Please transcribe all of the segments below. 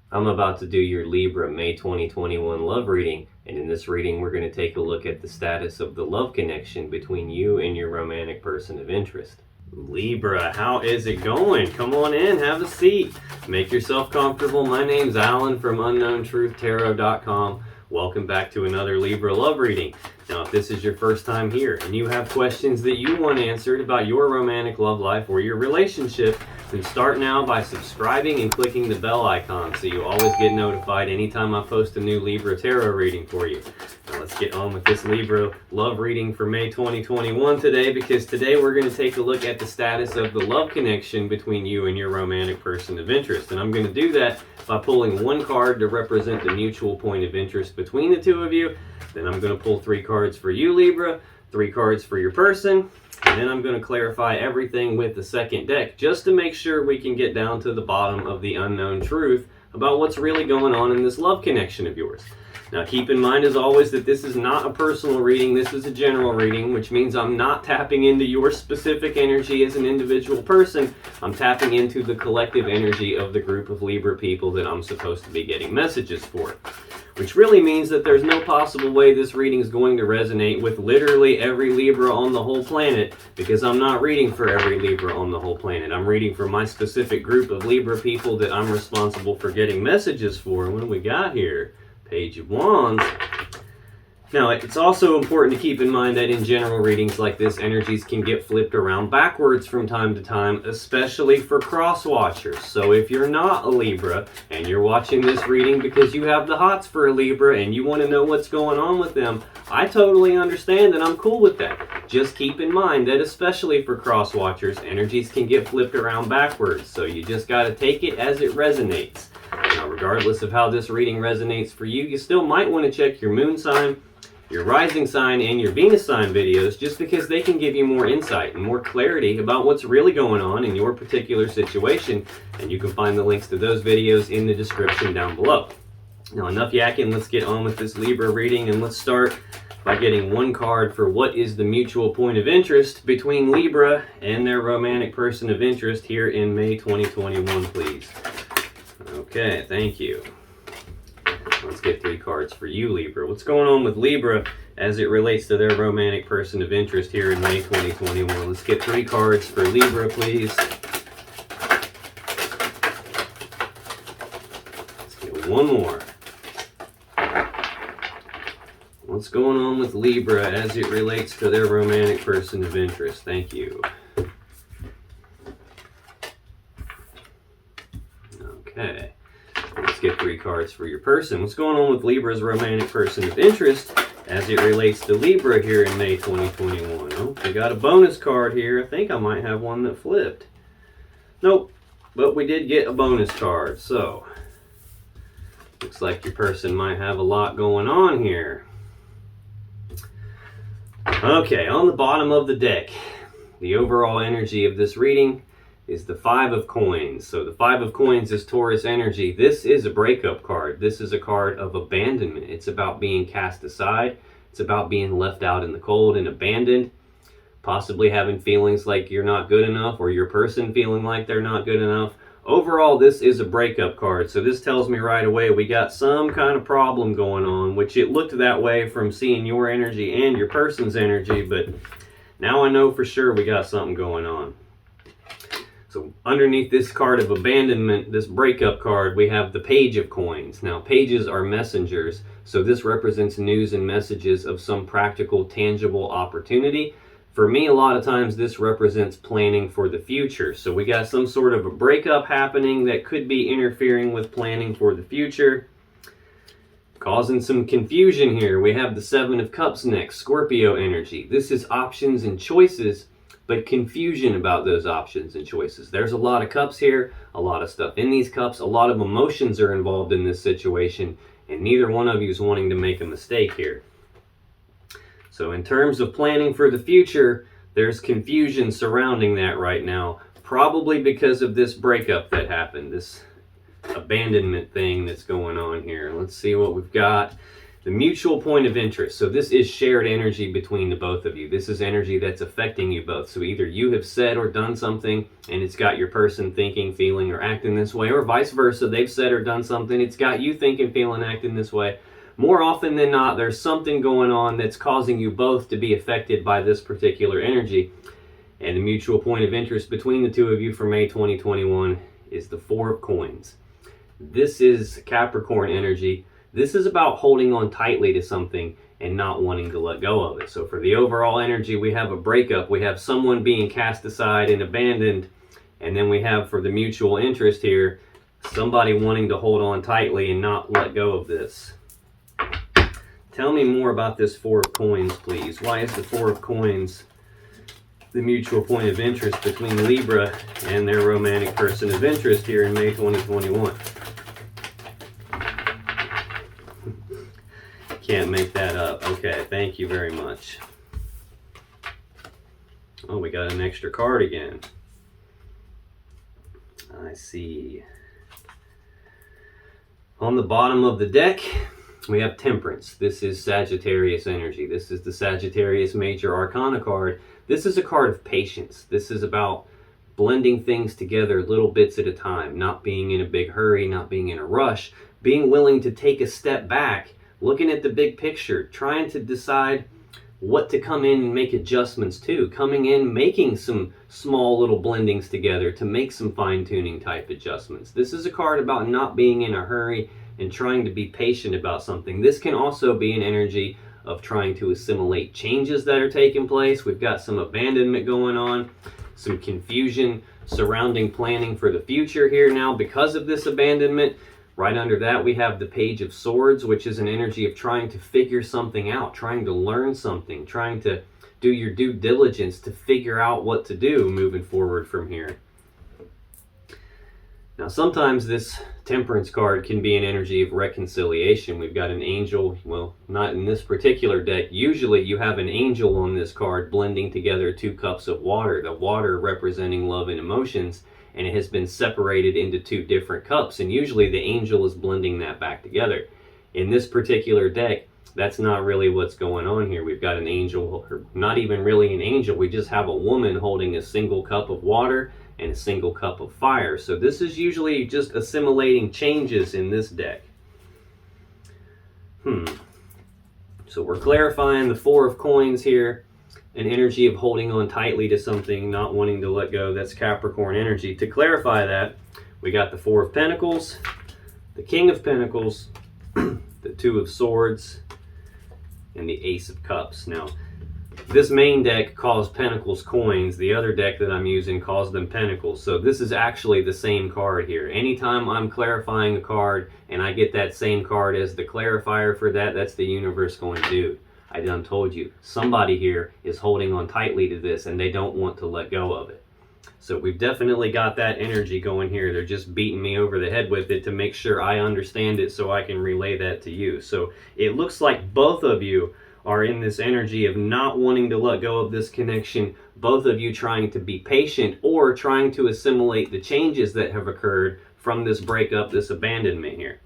I'm about to do your Libra May 2021 love reading, and in this reading we're going to take a look at the status of the love connection between you and your romantic person of interest. Libra, how is it going? Come on in, have a seat, make yourself comfortable. My name's Alan from UnknownTruthTarot.com. Welcome back to another Libra love reading. Now, if this is your first time here and you have questions that you want answered about your romantic love life or your relationship, then start now by subscribing and clicking the bell icon so you always get notified anytime I post a new Libra tarot reading for you. Now let's get on with this Libra love reading for May 2021 today, because today we're going to take a look at the status of the love connection between you and your romantic person of interest. And I'm going to do that by pulling one card to represent the mutual point of interest between the two of you. Then I'm going to pull 3 cards for you, Libra, 3 cards for your person, and then I'm going to clarify everything with the second deck just to make sure we can get down to the bottom of the unknown truth about what's really going on in this love connection of yours. Now, keep in mind, as always, that this is not a personal reading. This is a general reading, which means I'm not tapping into your specific energy as an individual person. I'm tapping into the collective energy of the group of Libra people that I'm supposed to be getting messages for. Which really means that there's no possible way this reading is going to resonate with literally every Libra on the whole planet, because I'm not reading for every Libra on the whole planet. I'm reading for my specific group of Libra people that I'm responsible for getting messages for. What do we got here? Page of Wands. Now, it's also important to keep in mind that in general readings like this, energies can get flipped around backwards from time to time, especially for cross-watchers. So if you're not a Libra and you're watching this reading because you have the hots for a Libra and you want to know what's going on with them, I totally understand and I'm cool with that. Just keep in mind that especially for cross-watchers, energies can get flipped around backwards. So you just got to take it as it resonates. Now, regardless of how this reading resonates for you, you still might want to check your moon sign, your rising sign, and your Venus sign videos, just because they can give you more insight and more clarity about what's really going on in your particular situation, and you can find the links to those videos in the description down below. Now, enough yakking, let's get on with this Libra reading, and let's start by getting one card for what is the mutual point of interest between Libra and their romantic person of interest here in May 2021, please. Okay, thank you. Let's get 3 cards for you, Libra. What's going on with Libra as it relates to their romantic person of interest here in May 2021? Let's get 3 cards for Libra, please. Let's get one more. What's going on with Libra as it relates to their romantic person of interest? Thank you. Okay. Let's get 3 cards for your person. What's going on with Libra's romantic person of interest as it relates to Libra here in May 2021? Oh, we got a bonus card here. I think I might have one that flipped. Nope, but we did get a bonus card. So, looks like your person might have a lot going on here. Okay, on the bottom of the deck, the overall energy of this reading is the 5 of Coins. So the 5 of Coins is Taurus energy. This is a breakup card. This is a card of abandonment. It's about being cast aside. It's about being left out in the cold and abandoned. Possibly having feelings like you're not good enough, or your person feeling like they're not good enough. Overall, this is a breakup card. So this tells me right away we got some kind of problem going on, which it looked that way from seeing your energy and your person's energy, but now I know for sure we got something going on. So underneath this card of abandonment, this breakup card, we have the Page of Coins. Now, pages are messengers, so this represents news and messages of some practical, tangible opportunity. For me, a lot of times this represents planning for the future. So we got some sort of a breakup happening that could be interfering with planning for the future, causing some confusion here. We have the 7 of Cups next, Scorpio energy. This is options and choices, but confusion about those options and choices. There's a lot of cups here, a lot of stuff in these cups, a lot of emotions are involved in this situation, and neither one of you is wanting to make a mistake here. So in terms of planning for the future, there's confusion surrounding that right now, probably because of this breakup that happened, this abandonment thing that's going on here. Let's see what we've got. The mutual point of interest. So this is shared energy between the both of you. This is energy that's affecting you both. So either you have said or done something and it's got your person thinking, feeling, or acting this way, or vice versa. They've said or done something, it's got you thinking, feeling, acting this way. More often than not, there's something going on that's causing you both to be affected by this particular energy. And the mutual point of interest between the two of you for May 2021 is the Four of Coins. This is Capricorn energy. This is about holding on tightly to something and not wanting to let go of it. So for the overall energy, we have a breakup. We have someone being cast aside and abandoned. And then we have, for the mutual interest here, somebody wanting to hold on tightly and not let go of this. Tell me more about this Four of Coins, please. Why is the Four of Coins the mutual point of interest between Libra and their romantic person of interest here in May 2021? Can't make that up. Okay, thank you very much. Oh, we got an extra card again. I see. On the bottom of the deck, we have Temperance. This is Sagittarius energy. This is the Sagittarius Major Arcana card. This is a card of patience. This is about blending things together little bits at a time, not being in a big hurry, not being in a rush, being willing to take a step back, looking at the big picture, trying to decide what to come in and make adjustments to, coming in, making some small little blendings together to make some fine-tuning type adjustments. This is a card about not being in a hurry and trying to be patient about something. This can also be an energy of trying to assimilate changes that are taking place. We've got some abandonment going on, some confusion surrounding planning for the future here now because of this abandonment. Right under that, we have the Page of Swords, which is an energy of trying to figure something out, trying to learn something, trying to do your due diligence to figure out what to do moving forward from here. Now, sometimes this Temperance card can be an energy of reconciliation. We've got an angel, well, not in this particular deck. Usually you have an angel on this card blending together two cups of water, the water representing love and emotions, and it has been separated into two different cups, and usually the angel is blending that back together. In this particular deck, that's not really what's going on here. We've got an angel, or not even really an angel, we just have a woman holding a single cup of water and a single cup of fire. So this is usually just assimilating changes in this deck. So we're clarifying the Four of Coins here, an energy of holding on tightly to something, not wanting to let go. That's Capricorn energy. To clarify that, we got the Four of Pentacles, the King of Pentacles, the Two of Swords, and the Ace of Cups. Now, this main deck calls Pentacles coins. The other deck that I'm using calls them Pentacles. So this is actually the same card here. Anytime I'm clarifying a card and I get that same card as the clarifier for that, that's the universe going, dude, I done told you. Somebody here is holding on tightly to this and they don't want to let go of it. So we've definitely got that energy going here. They're just beating me over the head with it to make sure I understand it so I can relay that to you. So it looks like both of you are in this energy of not wanting to let go of this connection, both of you trying to be patient or trying to assimilate the changes that have occurred from this breakup, this abandonment here.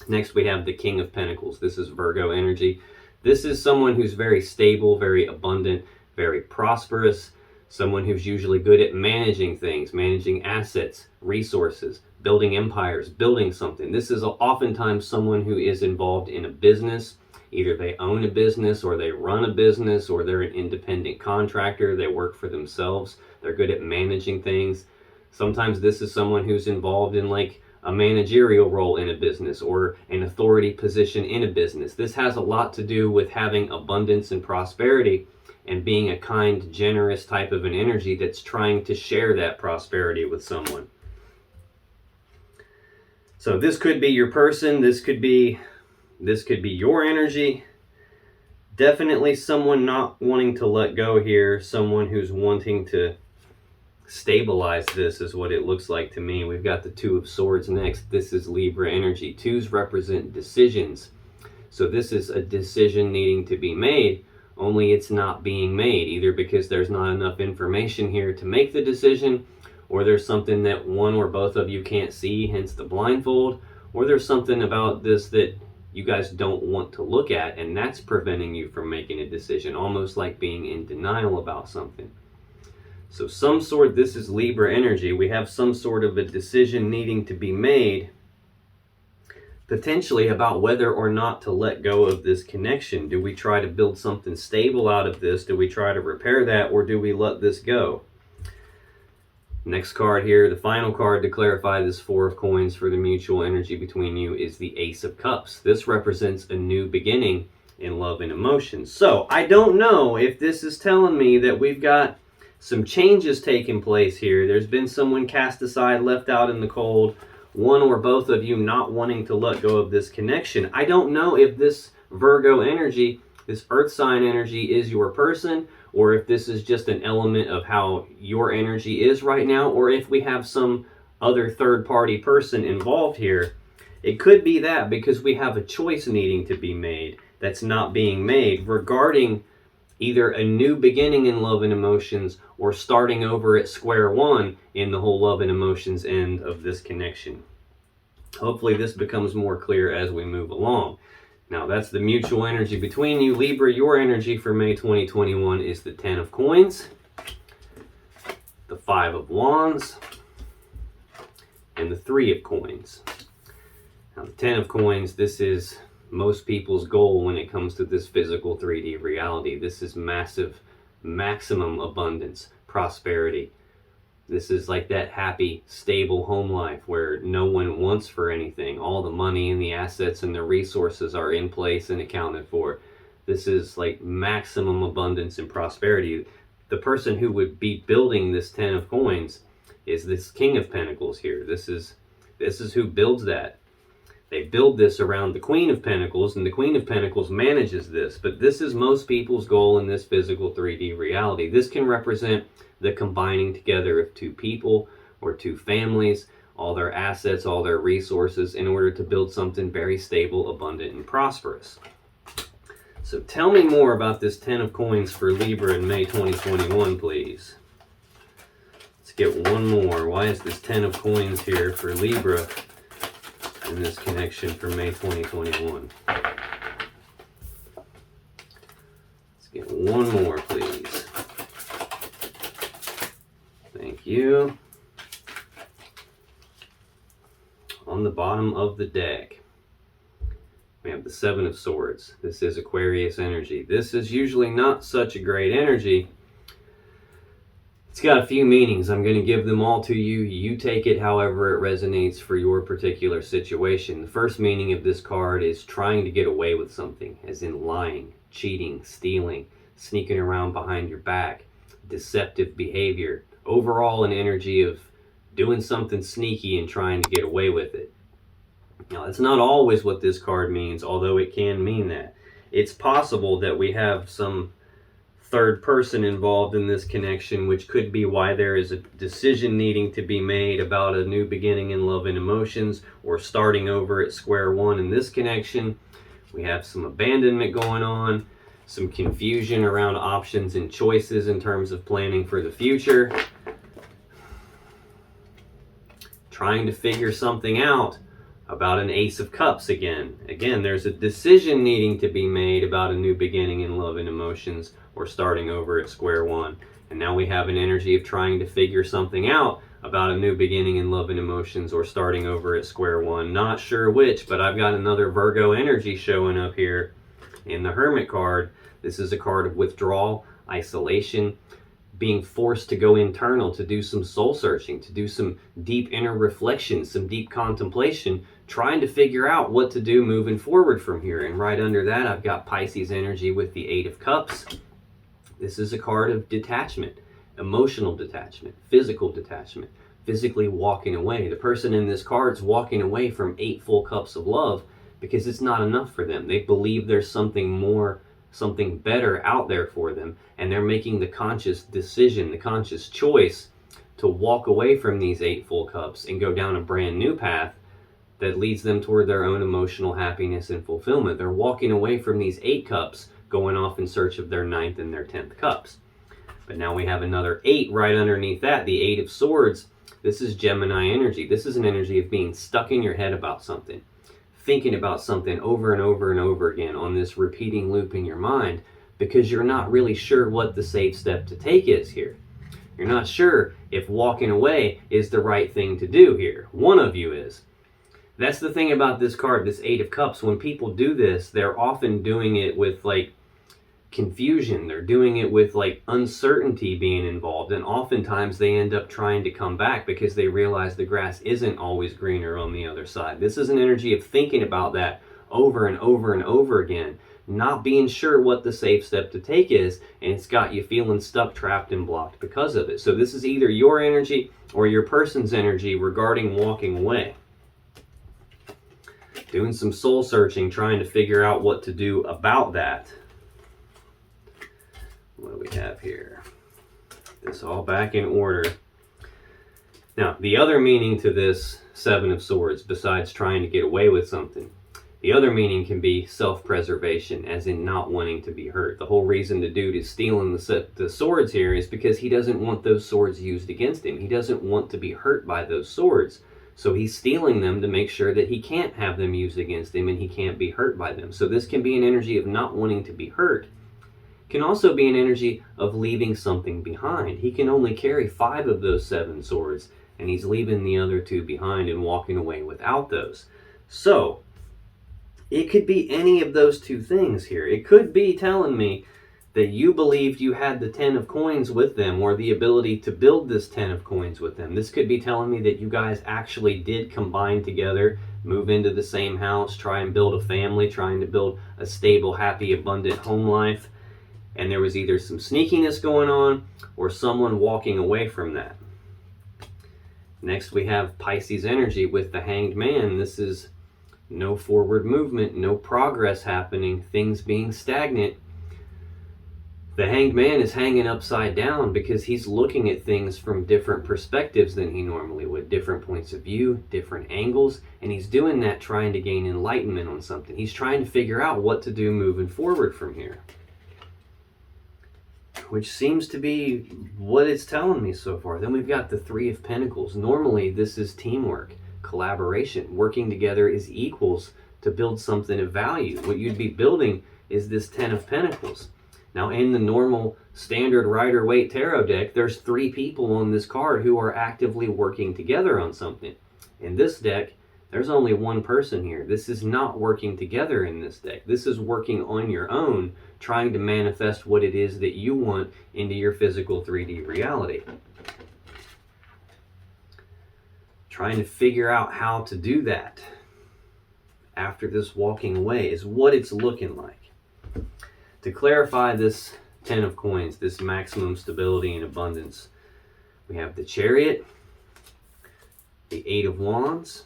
Next, we have the King of Pentacles. This is Virgo energy. This is someone who's very stable, very abundant, very prosperous, someone who's usually good at managing things, managing assets, resources, building empires, building something. This is oftentimes someone who is involved in a business. Either they own a business or they run a business or they're an independent contractor. They work for themselves. They're good at managing things. Sometimes this is someone who's involved in like a managerial role in a business or an authority position in a business. This has a lot to do with having abundance and prosperity and being a kind, generous type of an energy that's trying to share that prosperity with someone. So this could be your person. This could be your energy. Definitely someone not wanting to let go here. Someone who's wanting to stabilize this is what it looks like to me. We've got the Two of Swords next. This is Libra energy. Twos represent decisions. So this is a decision needing to be made, only it's not being made, either because there's not enough information here to make the decision, or there's something that one or both of you can't see, hence the blindfold, or there's something about this that you guys don't want to look at, and that's preventing you from making a decision, almost like being in denial about something. So this is Libra energy. We have some sort of a decision needing to be made, potentially about whether or not to let go of this connection. Do we try to build something stable out of this? Do we try to repair that, or do we let this go? Next card here, the final card to clarify this Four of Coins for the mutual energy between you, is the Ace of Cups. This represents a new beginning in love and emotions. So I don't know if this is telling me that we've got some changes taking place here. There's been someone cast aside, left out in the cold, one or both of you not wanting to let go of this connection. I don't know if this Virgo energy, this earth sign energy, is your person, or if this is just an element of how your energy is right now, or if we have some other third-party person involved here. It could be that, because we have a choice needing to be made that's not being made regarding either a new beginning in love and emotions or starting over at square one in the whole love and emotions end of this connection. Hopefully this becomes more clear as we move along. Now that's the mutual energy between you. Libra, your energy for May 2021 is the Ten of Coins, the Five of Wands, and the Three of Coins. Now the Ten of Coins, this is most people's goal when it comes to this physical 3D reality. This is massive, maximum abundance, prosperity. This is like that happy, stable home life where no one wants for anything. All the money and the assets and the resources are in place and accounted for. This is like maximum abundance and prosperity. The person who would be building this Ten of Coins is this King of Pentacles here. This is who builds that. They build this around the Queen of Pentacles, and the Queen of Pentacles manages this. But this is most people's goal in this physical 3D reality. This can represent the combining together of two people or two families, all their assets, all their resources, in order to build something very stable, abundant, and prosperous. So tell me more about this Ten of Coins for Libra in May 2021, please. Let's get one more. Why is this Ten of Coins here for Libra in this connection for May 2021? Let's get one more, please. Thank you. On the bottom of the deck, we have the Seven of Swords. This is Aquarius energy. This is usually not such a great energy. It's got a few meanings. I'm going to give them all to you. You take it however it resonates for your particular situation. The first meaning of this card is trying to get away with something, as in lying, cheating, stealing, sneaking around behind your back, deceptive behavior. Overall, an energy of doing something sneaky and trying to get away with it. Now, that's not always what this card means, although it can mean that. It's possible that we have some third person involved in this connection, which could be why there is a decision needing to be made about a new beginning in love and emotions, or starting over at square one in this connection. We have some abandonment going on, some confusion around options and choices in terms of planning for the future, trying to figure something out about an Ace of Cups again. Again, there's a decision needing to be made about a new beginning in love and emotions, or starting over at square one. And now we have an energy of trying to figure something out about a new beginning in love and emotions, or starting over at square one. Not sure which, but I've got another Virgo energy showing up here in the Hermit card. This is a card of withdrawal, isolation, being forced to go internal, to do some soul searching, to do some deep inner reflection, some deep contemplation, trying to figure out what to do moving forward from here. And right under that, I've got Pisces energy with the Eight of Cups. This is a card of detachment, emotional detachment, physical detachment, physically walking away. The person in this card's walking away from 8 full cups of love because it's not enough for them. They believe there's something more, something better out there for them, and they're making the conscious decision, the conscious choice to walk away from these 8 full cups and go down a brand new path that leads them toward their own emotional happiness and fulfillment. They're walking away from these 8 cups, going off in search of their 9th and their 10th cups. But now we have another 8 right underneath that, the Eight of Swords. This is Gemini energy. This is an energy of being stuck in your head about something, thinking about something over and over and over again on this repeating loop in your mind because you're not really sure what the safe step to take is here. You're not sure if walking away is the right thing to do here. One of you is. That's the thing about this card, this Eight of Cups. When people do this, they're often doing it with like confusion. They're doing it with like uncertainty being involved. And oftentimes they end up trying to come back because they realize the grass isn't always greener on the other side. This is an energy of thinking about that over and over and over again, not being sure what the safe step to take is, and it's got you feeling stuck, trapped, and blocked because of it. So this is either your energy or your person's energy regarding walking away. Doing some soul searching, trying to figure out what to do about that. What do we have here? This all back in order. Now, the other meaning to this Seven of Swords, besides trying to get away with something, the other meaning can be self-preservation, as in not wanting to be hurt. The whole reason the dude is stealing the swords here is because he doesn't want those swords used against him. He doesn't want to be hurt by those swords. So he's stealing them to make sure that he can't have them used against him and he can't be hurt by them. So this can be an energy of not wanting to be hurt. It can also be an energy of leaving something behind. He can only carry 5 of those 7 swords, and he's leaving the other 2 behind and walking away without those. So it could be any of those 2 things here. It could be telling me that you believed you had the 10 of coins with them, or the ability to build this 10 of coins with them. This could be telling me that you guys actually did combine together, move into the same house, try and build a family, trying to build a stable, happy, abundant home life. And there was either some sneakiness going on or someone walking away from that. Next we have Pisces energy with the Hanged Man. This is no forward movement, no progress happening, things being stagnant. The Hanged Man is hanging upside down because he's looking at things from different perspectives than he normally would, different points of view, different angles, and he's doing that trying to gain enlightenment on something. He's trying to figure out what to do moving forward from here, which seems to be what it's telling me so far. Then we've got the Three of Pentacles. Normally this is teamwork, collaboration, working together as equals to build something of value. What you'd be building is this 10 of Pentacles. Now, in the normal standard Rider-Waite tarot deck, there's 3 people on this card who are actively working together on something. In this deck, there's only 1 person here. This is not working together in this deck. This is working on your own, trying to manifest what it is that you want into your physical 3D reality. Trying to figure out how to do that after this walking away is what it's looking like. To clarify this 10 of coins, this maximum stability and abundance, we have the Chariot, the 8 of Wands,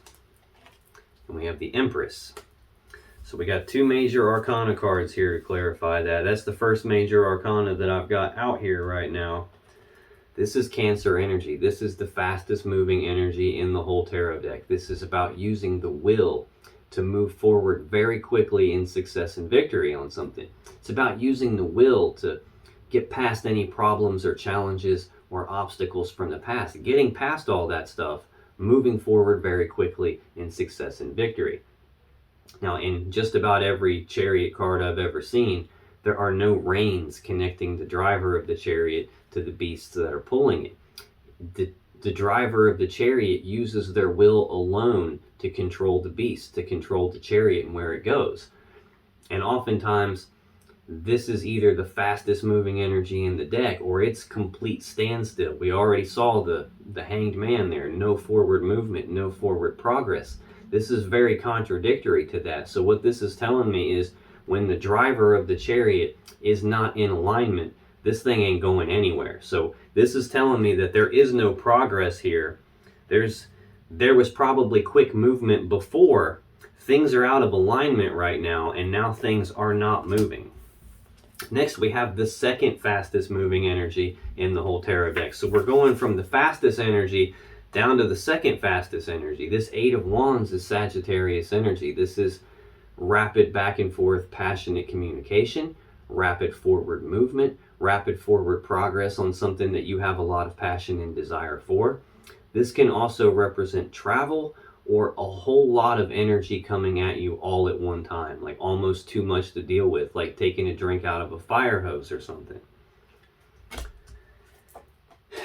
and we have the Empress. So we got 2 major arcana cards here to clarify that. That's the first major arcana that I've got out here right now. This is Cancer energy. This is the fastest moving energy in the whole tarot deck. This is about using the will to move forward very quickly in success and victory on something. It's about using the will to get past any problems or challenges or obstacles from the past, getting past all that stuff, moving forward very quickly in success and victory. Now, in just about every Chariot card I've ever seen, there are no reins connecting the driver of the chariot to the beasts that are pulling it. The driver of the chariot uses their will alone to control the beast, to control the chariot and where it goes. And oftentimes, this is either the fastest moving energy in the deck or it's complete standstill. We already saw the Hanged Man there. No forward movement, no forward progress. This is very contradictory to that. So what this is telling me is when the driver of the chariot is not in alignment, this thing ain't going anywhere. So this is telling me that there is no progress here. There was probably quick movement before. Things are out of alignment right now, and now things are not moving. Next, we have the second fastest moving energy in the whole tarot deck. So we're going from the fastest energy down to the second fastest energy. This 8 of Wands is Sagittarius energy. This is rapid back and forth, passionate communication, rapid forward movement, rapid forward progress on something that you have a lot of passion and desire for. This can also represent travel or a whole lot of energy coming at you all at one time, like almost too much to deal with, like taking a drink out of a fire hose or something.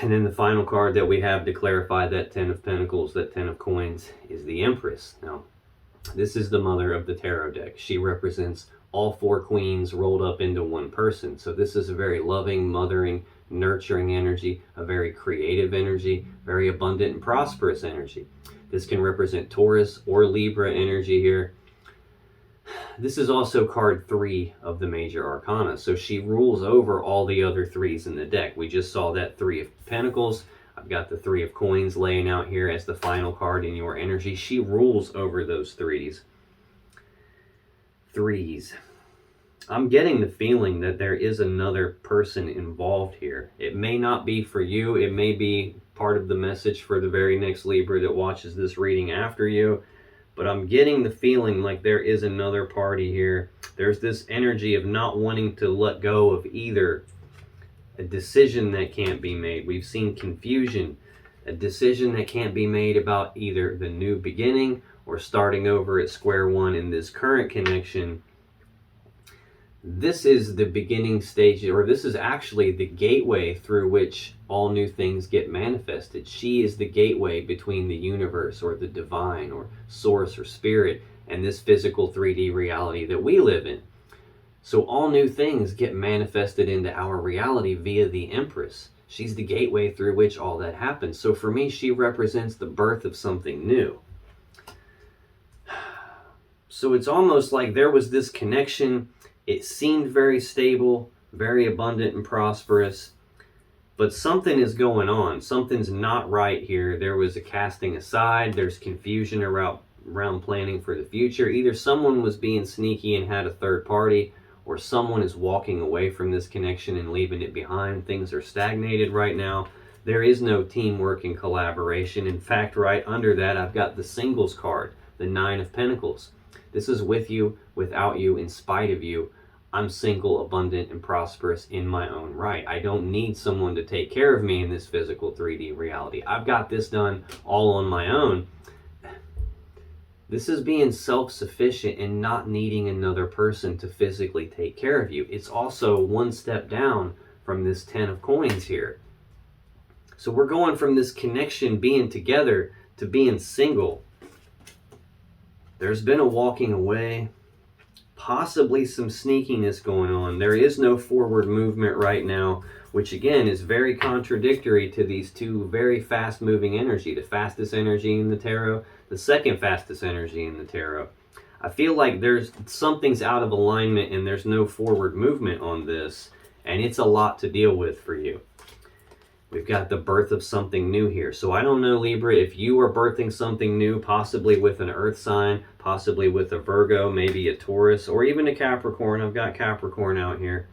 And then the final card that we have to clarify that 10 of Pentacles, that 10 of Coins, is the Empress. Now, this is the mother of the tarot deck. She represents all 4 queens rolled up into one person. So this is a very loving, mothering, nurturing energy, a very creative energy, very abundant and prosperous energy. This can represent Taurus or Libra energy here. This is also card 3 of the major arcana. So she rules over all the other 3s in the deck. We just saw that 3 of Pentacles. I've got the 3 of Coins laying out here as the final card in your energy. She rules over those 3s. I'm getting the feeling that there is another person involved here. It may not be for you. It may be part of the message for the very next Libra that watches this reading after you. But I'm getting the feeling like there is another party here. There's this energy of not wanting to let go of either a decision that can't be made. We've seen confusion, a decision that can't be made about either the new beginning or starting over at square one in this current connection. This is the beginning stage, or this is actually the gateway through which all new things get manifested. She is the gateway between the universe or the divine or source or spirit and this physical 3D reality that we live in. So all new things get manifested into our reality via the Empress. She's the gateway through which all that happens. So for me, she represents the birth of something new. So it's almost like there was this connection. It seemed very stable, very abundant and prosperous, but something is going on. Something's not right here. There was a casting aside. There's confusion around planning for the future. Either someone was being sneaky and had a third party, or someone is walking away from this connection and leaving it behind. Things are stagnated right now. There is no teamwork and collaboration. In fact, right under that, I've got the singles card, the 9 of Pentacles. This is with you, without you, in spite of you. I'm single, abundant, and prosperous in my own right. I don't need someone to take care of me in this physical 3D reality. I've got this done all on my own. This is being self-sufficient and not needing another person to physically take care of you. It's also one step down from this 10 of Coins here. So we're going from this connection, being together, to being single. There's been a walking away, possibly some sneakiness going on. There is no forward movement right now, which again is very contradictory to these two very fast moving energy, the fastest energy in the tarot, the second fastest energy in the tarot. I feel like something's out of alignment and there's no forward movement on this, and it's a lot to deal with for you. We've got the birth of something new here. So I don't know, Libra, if you are birthing something new, possibly with an earth sign, possibly with a Virgo, maybe a Taurus, or even a Capricorn. I've got Capricorn out here.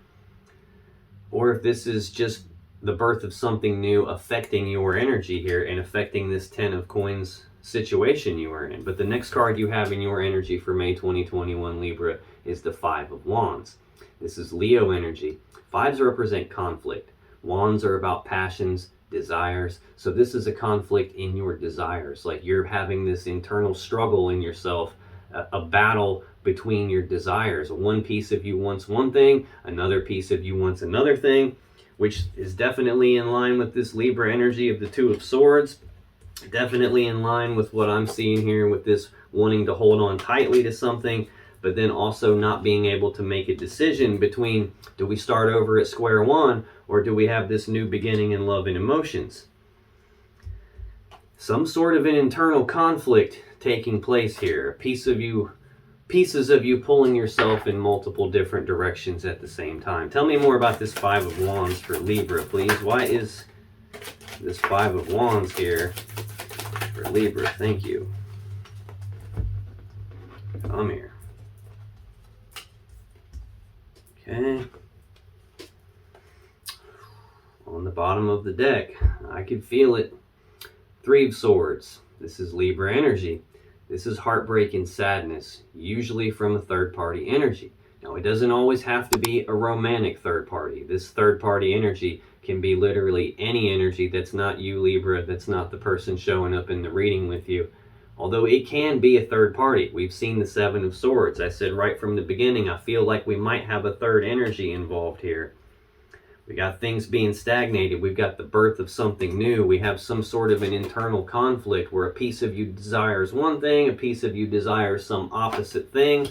Or if this is just the birth of something new affecting your energy here and affecting this 10 of Coins situation you are in. But the next card you have in your energy for May 2021, Libra, is the 5 of Wands. This is Leo energy. 5s represent conflict. Wands are about passions, desires. So this is a conflict in your desires. Like you're having this internal struggle in yourself, a battle between your desires. One piece of you wants one thing, another piece of you wants another thing, which is definitely in line with this Libra energy of the 2 of Swords. Definitely in line with what I'm seeing here with this wanting to hold on tightly to something, but then also not being able to make a decision between, do we start over at square one, or do we have this new beginning in love and emotions? Some sort of an internal conflict taking place here. Pieces of you pulling yourself in multiple different directions at the same time. Tell me more about this 5 of Wands for Libra, please. Why is this 5 of Wands here for Libra? Thank you. Come here. Okay. On the bottom of the deck, I could feel it. 3 of Swords. This is Libra energy. This is heartbreak and sadness, usually from a third party energy. Now, it doesn't always have to be a romantic third party. This third party energy can be literally any energy that's not you, Libra, that's not the person showing up in the reading with you. Although it can be a third party. We've seen the Seven of Swords. I said right from the beginning, I feel like we might have a third energy involved here. We got things being stagnated. We've got the birth of something new. We have some sort of an internal conflict where a piece of you desires one thing, a piece of you desires some opposite thing.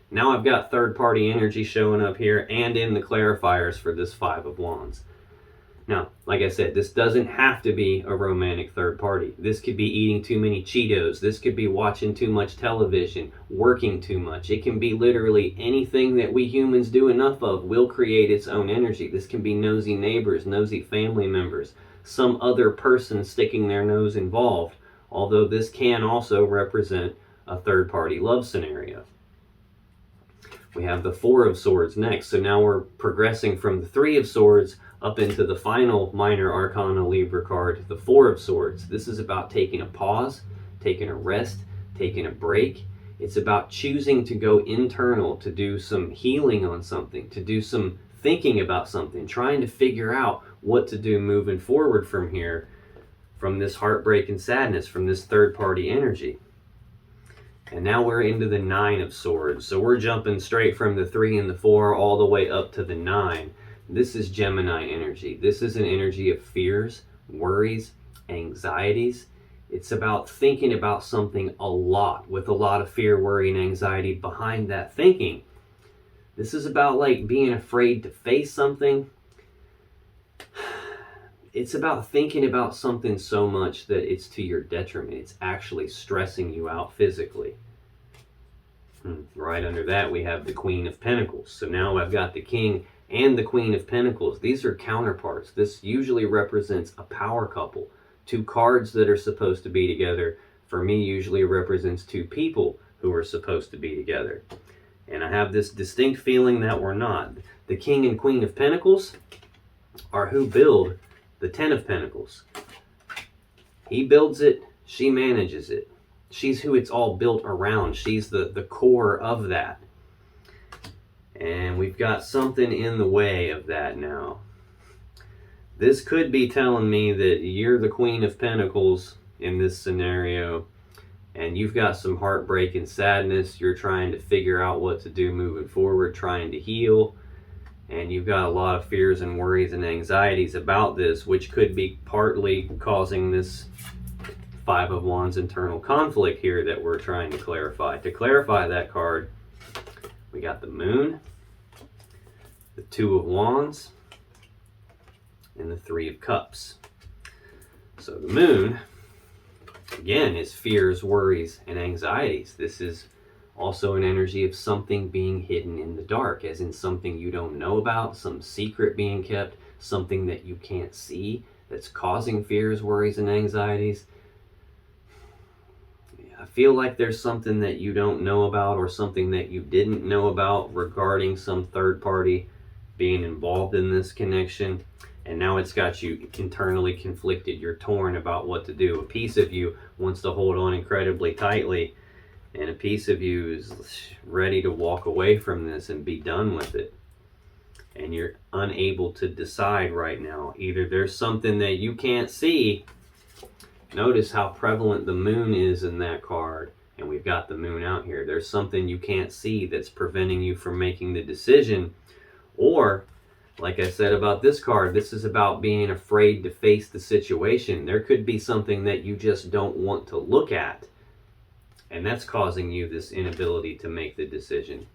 Now I've got third party energy showing up here and in the clarifiers for this Five of Wands. Now, like I said, this doesn't have to be a romantic third party. This could be eating too many Cheetos. This could be watching too much television, working too much. It can be literally anything that we humans do enough of will create its own energy. This can be nosy neighbors, nosy family members, some other person sticking their nose involved, although this can also represent a third party love scenario. We have the Four of Swords next. So now we're progressing from the Three of Swords up into the final minor arcana Libra card, the Four of Swords. This is about taking a pause, taking a rest, taking a break. It's about choosing to go internal, to do some healing on something, to do some thinking about something, trying to figure out what to do moving forward from here, from this heartbreak and sadness, from this third party energy. And now we're into the Nine of Swords. So we're jumping straight from the 3 and the 4 all the way up to the 9. This is Gemini energy. This is an energy of fears, worries, anxieties. It's about thinking about something a lot, with a lot of fear, worry, and anxiety behind that thinking. This is about like being afraid to face something. It's about thinking about something so much that it's to your detriment. It's actually stressing you out physically. Right under that, we have the Queen of Pentacles. So now I've got the King and the Queen of Pentacles. These are counterparts. This usually represents a power couple. Two cards that are supposed to be together, for me, usually represents two people who are supposed to be together. And I have this distinct feeling that we're not. The King and Queen of Pentacles are who build the Ten of Pentacles. He builds it, she manages it. She's who it's all built around. She's the core of that. And we've got something in the way of that now. This could be telling me that you're the Queen of Pentacles in this scenario, and you've got some heartbreak and sadness. You're trying to figure out what to do moving forward, trying to heal. And you've got a lot of fears and worries and anxieties about this, which could be partly causing this Five of Wands internal conflict here that we're trying to clarify. To clarify that card, we got the Moon, the Two of Wands, and the Three of Cups. So the Moon, again, is fears, worries, and anxieties. This is also an energy of something being hidden in the dark, as in something you don't know about, some secret being kept, something that you can't see that's causing fears, worries, and anxieties. I feel like there's something that you don't know about, or something that you didn't know about regarding some third party being involved in this connection. And now it's got you internally conflicted. You're torn about what to do. A piece of you wants to hold on incredibly tightly, and a piece of you is ready to walk away from this and be done with it. And you're unable to decide right now. Either there's something that you can't see. Notice how prevalent the Moon is in that card. And we've got the Moon out here. There's something you can't see that's preventing you from making the decision. Or, like I said about this card, this is about being afraid to face the situation. There could be something that you just don't want to look at, and that's causing you this inability to make the decision.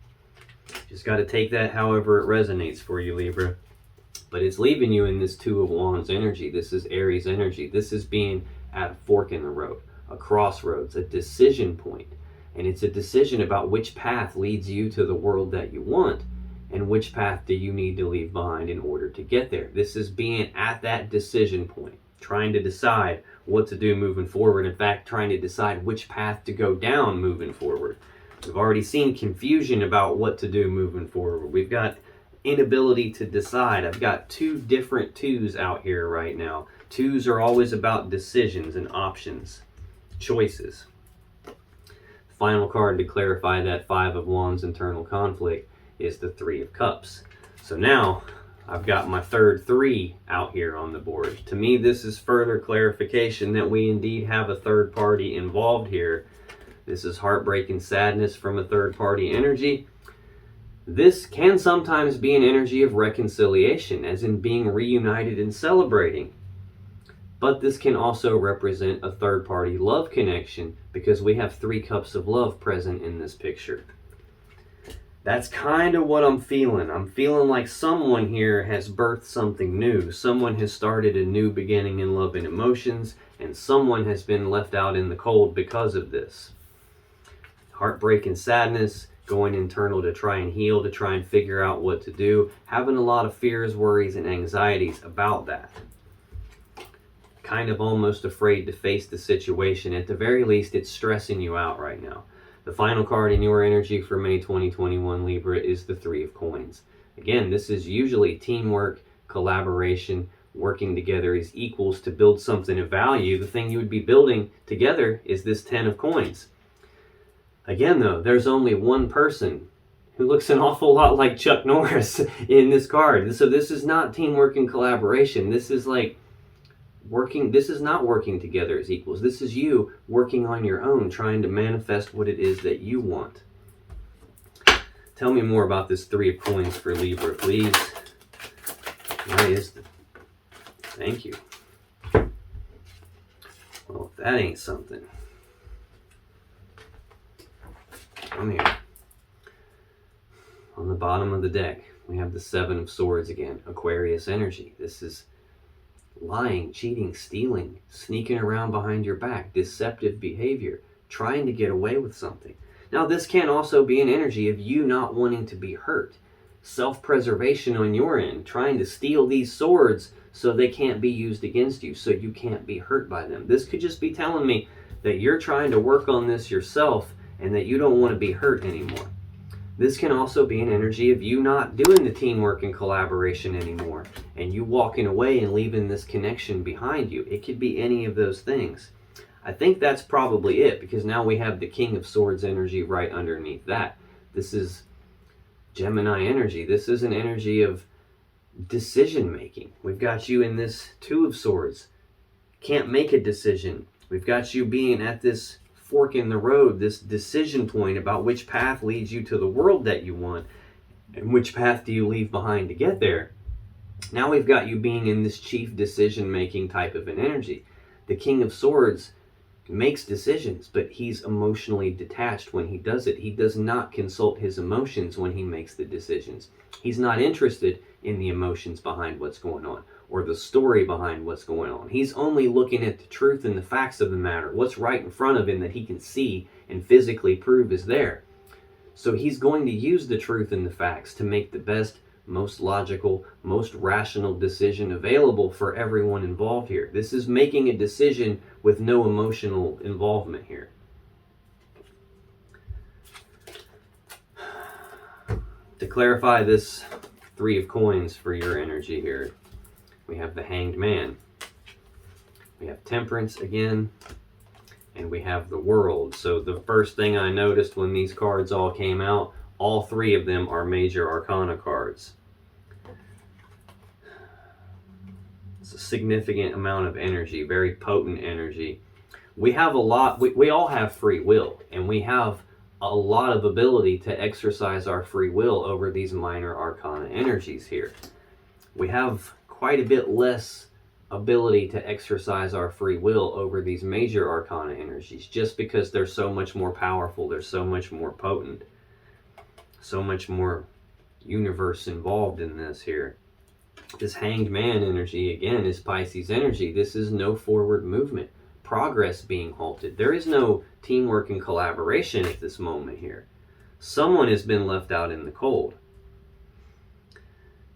Just got to take that however it resonates for you, Libra. But it's leaving you in this Two of Wands energy. This is Aries energy. This is being at a fork in the road, a crossroads, a decision point. And it's a decision about which path leads you to the world that you want, and which path do you need to leave behind in order to get there. This is being at that decision point, trying to decide what to do moving forward. In fact, trying to decide which path to go down moving forward. We've already seen confusion about what to do moving forward. We've got inability to decide. I've got two different twos out here right now. Twos are always about decisions and options, choices. Final card to clarify that Five of Wands internal conflict is the Three of Cups. So now I've got my third 3 out here on the board. To me, this is further clarification that we indeed have a third party involved here. This is heartbreak and sadness from a third party energy. This can sometimes be an energy of reconciliation, as in being reunited and celebrating. But this can also represent a third party love connection, because we have 3 cups of love present in this picture. That's kind of what I'm feeling. I'm feeling like someone here has birthed something new. Someone has started a new beginning in love and emotions, and someone has been left out in the cold because of this. Heartbreak and sadness, going internal to try and heal, to try and figure out what to do, having a lot of fears, worries, and anxieties about that. Kind of almost afraid to face the situation. At the very least, it's stressing you out right now. The final card in your energy for May 2021, Libra, is the 3 of Coins. Again, this is usually teamwork, collaboration, working together as equals to build something of value. The thing you would be building together is this 10 of Coins. Again, though, there's only one person who looks an awful lot like Chuck Norris in this card. So this is not teamwork and collaboration. This is like this is not working together as equals. This is you working on your own, trying to manifest what it is that you want. Tell me more about this 3 of Coins for Libra, please. Why is the... Thank you. Well, if that ain't something. Come here. On the bottom of the deck, we have the 7 of Swords again. Aquarius energy. This is lying, cheating, stealing, sneaking around behind your back, deceptive behavior, trying to get away with something. Now, this can also be an energy of you not wanting to be hurt. Self-preservation on your end, trying to steal these swords so they can't be used against you, so you can't be hurt by them. This could just be telling me that you're trying to work on this yourself and that you don't want to be hurt anymore. This can also be an energy of you not doing the teamwork and collaboration anymore, and you walking away and leaving this connection behind you. It could be any of those things. I think that's probably it, because now we have the King of Swords energy right underneath that. This is Gemini energy. This is an energy of decision making. We've got you in this 2 of Swords. Can't make a decision. We've got you being at this fork in the road, this decision point about which path leads you to the world that you want, and which path do you leave behind to get there. Now we've got you being in this chief decision-making type of an energy. The King of Swords makes decisions, but he's emotionally detached when he does it. He does not consult his emotions when he makes the decisions. He's not interested in the emotions behind what's going on, or the story behind what's going on. He's only looking at the truth and the facts of the matter, what's right in front of him that he can see and physically prove is there. So he's going to use the truth and the facts to make the best, most logical, most rational decision available for everyone involved here. This is making a decision with no emotional involvement here. To clarify this 3 of Coins for your energy here, we have the Hanged Man. We have Temperance again, and we have the World. So the first thing I noticed when these cards all came out, all 3 of them are major arcana cards. It's a significant amount of energy, very potent energy. We have a lot, we all have free will, and we have a lot of ability to exercise our free will over these minor arcana energies here. We have quite a bit less ability to exercise our free will over these major arcana energies, just because they're so much more powerful, they're so much more potent, so much more universe involved in this here. This Hanged Man energy, again, is Pisces energy. This is no forward movement, progress being halted. There is no teamwork and collaboration at this moment here. Someone has been left out in the cold.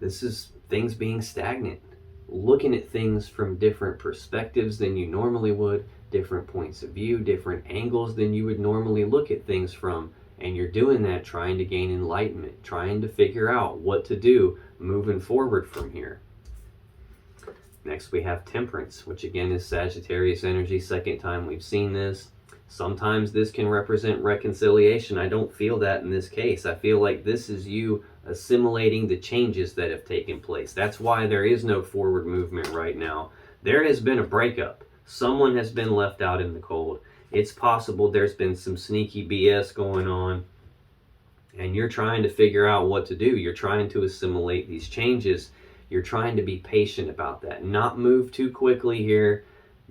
This is things being stagnant, looking at things from different perspectives than you normally would, different points of view, different angles than you would normally look at things from. And you're doing that trying to gain enlightenment, trying to figure out what to do moving forward from here. Next we have Temperance, which again is Sagittarius energy. Second time we've seen this. Sometimes this can represent reconciliation. I don't feel that in this case. I feel like this is you assimilating the changes that have taken place. That's why there is no forward movement right now. There has been a breakup. Someone has been left out in the cold. It's possible there's been some sneaky BS going on, and you're trying to figure out what to do. You're trying to assimilate these changes. You're trying to be patient about that. Not move too quickly here.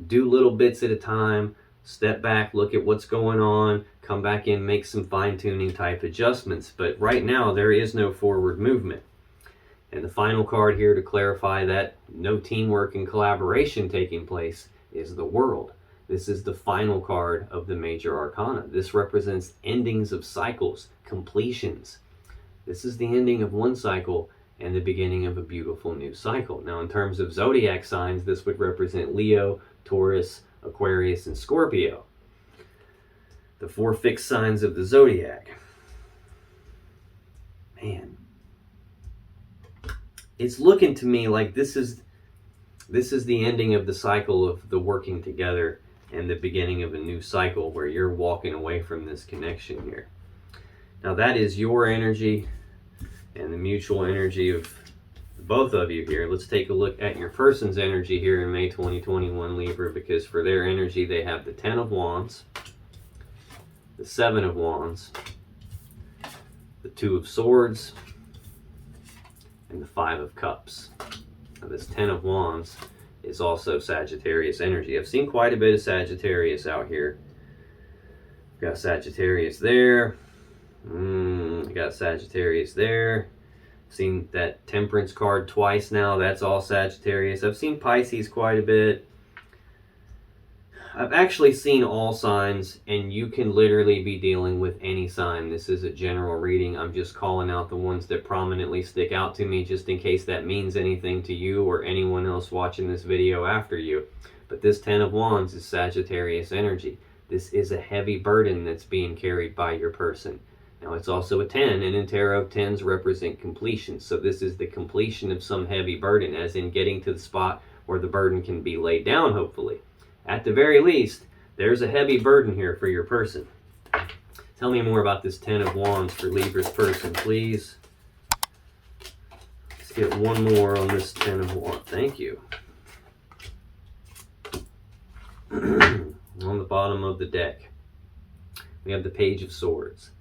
Do little bits at a time. Step back, look at what's going on, come back in, make some fine-tuning type adjustments. But right now, there is no forward movement. And the final card here to clarify that no teamwork and collaboration taking place is the World. This is the final card of the major arcana. This represents endings of cycles, completions. This is the ending of one cycle and the beginning of a beautiful new cycle. Now, in terms of zodiac signs, this would represent Leo, Taurus, Aquarius, and Scorpio. The 4 fixed signs of the zodiac. Man, it's looking to me like this is the ending of the cycle of the working together and the beginning of a new cycle where you're walking away from this connection here. Now that is your energy and the mutual energy of both of you here. Let's take a look at your person's energy here in May 2021, Libra, because for their energy they have the 10 of Wands, the 7 of Wands, the 2 of Swords, and the 5 of Cups. Now this 10 of Wands is also Sagittarius energy. I've seen quite a bit of Sagittarius out here. Got Sagittarius there. Got Sagittarius there. Seen that Temperance card twice now. That's all Sagittarius. I've seen Pisces quite a bit. I've actually seen all signs, and you can literally be dealing with any sign. This is a general reading. I'm just calling out the ones that prominently stick out to me just in case that means anything to you or anyone else watching this video after you. But this 10 of Wands is Sagittarius energy. This is a heavy burden that's being carried by your person. Now it's also a 10, and in tarot, 10s represent completion. So this is the completion of some heavy burden, as in getting to the spot where the burden can be laid down, hopefully. At the very least, there's a heavy burden here for your person. Tell me more about this 10 of Wands for Libra's person, please. Let's get one more on this 10 of Wands. Thank you. On the bottom of the deck, we have the Page of Swords.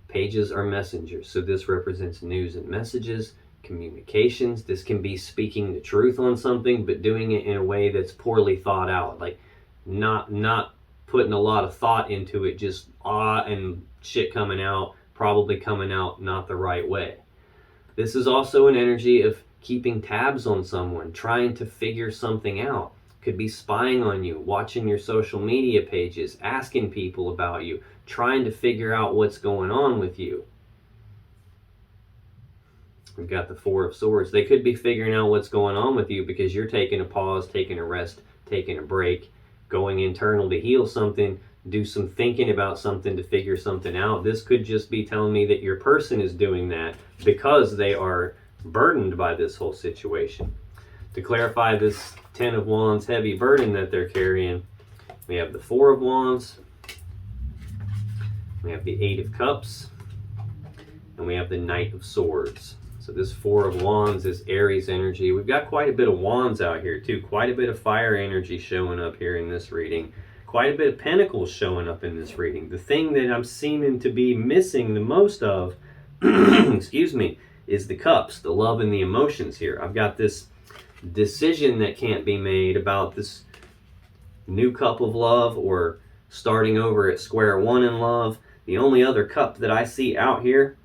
Pages are messengers, so this represents news and messages, communications. This can be speaking the truth on something, but doing it in a way that's poorly thought out. Like not putting a lot of thought into it, just and shit coming out, probably coming out not the right way. This is also an energy of keeping tabs on someone, trying to figure something out. Could be spying on you, watching your social media pages, asking people about you, trying to figure out what's going on with you. We've got the 4 of Swords. They could be figuring out what's going on with you because you're taking a pause, taking a rest, taking a break, going internal to heal something, do some thinking about something to figure something out. This could just be telling me that your person is doing that because they are burdened by this whole situation. To clarify this 10 of Wands heavy burden that they're carrying, we have the 4 of Wands, we have the 8 of Cups, and we have the Knight of Swords. So this 4 of Wands is Aries energy. We've got quite a bit of Wands out here too. Quite a bit of fire energy showing up here in this reading. Quite a bit of Pentacles showing up in this reading. The thing that I'm seeming to be missing the most of, excuse me, is the Cups, the love and the emotions here. I've got this decision that can't be made about this new cup of love or starting over at square one in love. The only other cup that I see out here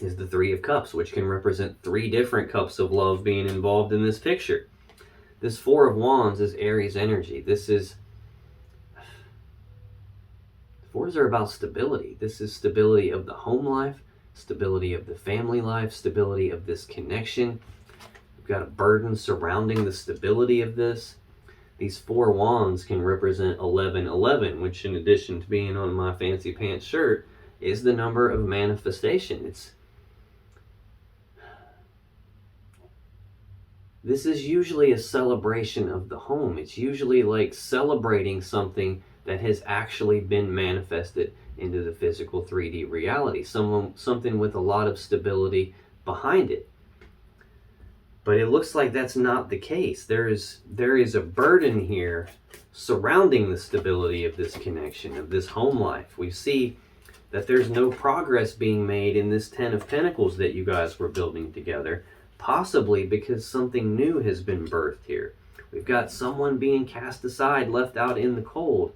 is the 3 of Cups, which can represent 3 different cups of love being involved in this picture. This 4 of Wands is Aries energy. This is... 4s are about stability. This is stability of the home life, stability of the family life, stability of this connection. We've got a burden surrounding the stability of this. These 4 wands can represent 1111, which in addition to being on my fancy pants shirt, is the number of manifestation. This is usually a celebration of the home. It's usually like celebrating something that has actually been manifested into the physical 3D reality. Something with a lot of stability behind it. But it looks like that's not the case. There is a burden here surrounding the stability of this connection, of this home life. We see that there's no progress being made in this 10 of Pentacles that you guys were building together, possibly because something new has been birthed here. We've got someone being cast aside, left out in the cold,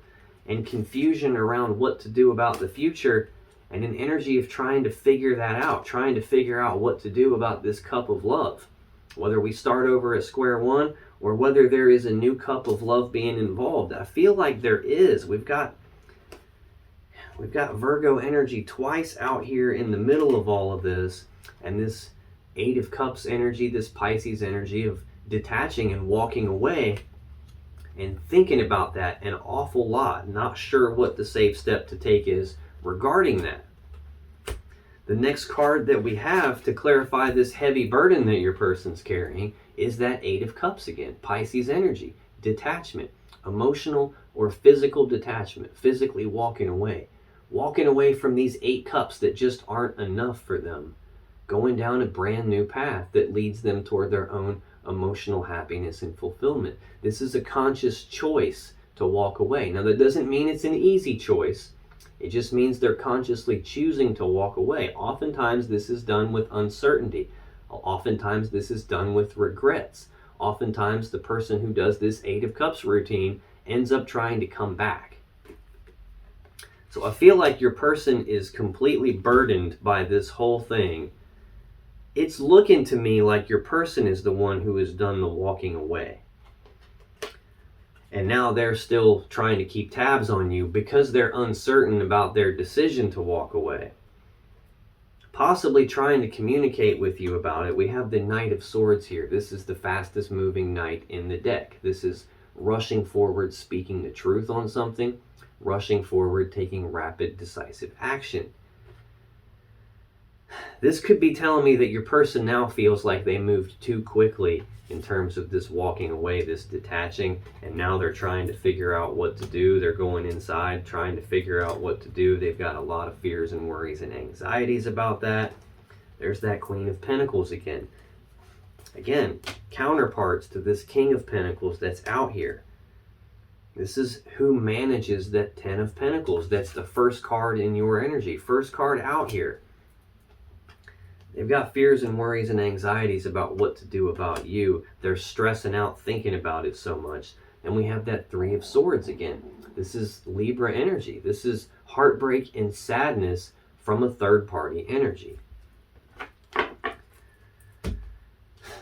and confusion around what to do about the future, and an energy of trying to figure that out, trying to figure out what to do about this cup of love. Whether we start over at square one or whether there is a new cup of love being involved. I feel like there is. We've got Virgo energy twice out here in the middle of all of this, and this 8 of Cups energy, this Pisces energy of detaching and walking away and thinking about that an awful lot, not sure what the safe step to take is regarding that. The next card that we have to clarify this heavy burden that your person's carrying is that 8 of Cups again, Pisces energy, detachment, emotional or physical detachment, physically walking away from these 8 cups that just aren't enough for them, going down a brand new path that leads them toward their own emotional happiness and fulfillment. This is a conscious choice to walk away. Now, that doesn't mean it's an easy choice. It just means they're consciously choosing to walk away. Oftentimes, this is done with uncertainty. Oftentimes, this is done with regrets. Oftentimes, the person who does this 8 of Cups routine ends up trying to come back. So I feel like your person is completely burdened by this whole thing. It's looking to me like your person is the one who has done the walking away. And now they're still trying to keep tabs on you because they're uncertain about their decision to walk away. Possibly trying to communicate with you about it. We have the Knight of Swords here. This is the fastest moving knight in the deck. This is rushing forward, speaking the truth on something. Rushing forward, taking rapid, decisive action. This could be telling me that your person now feels like they moved too quickly in terms of this walking away, this detaching, and now they're trying to figure out what to do. They're going inside, trying to figure out what to do. They've got a lot of fears and worries and anxieties about that. There's that Queen of Pentacles again. Again, counterparts to this King of Pentacles that's out here. This is who manages that 10 of Pentacles. That's the first card in your energy. First card out here. They've got fears and worries and anxieties about what to do about you. They're stressing out thinking about it so much. And we have that 3 of Swords again. This is Libra energy. This is heartbreak and sadness from a third party energy.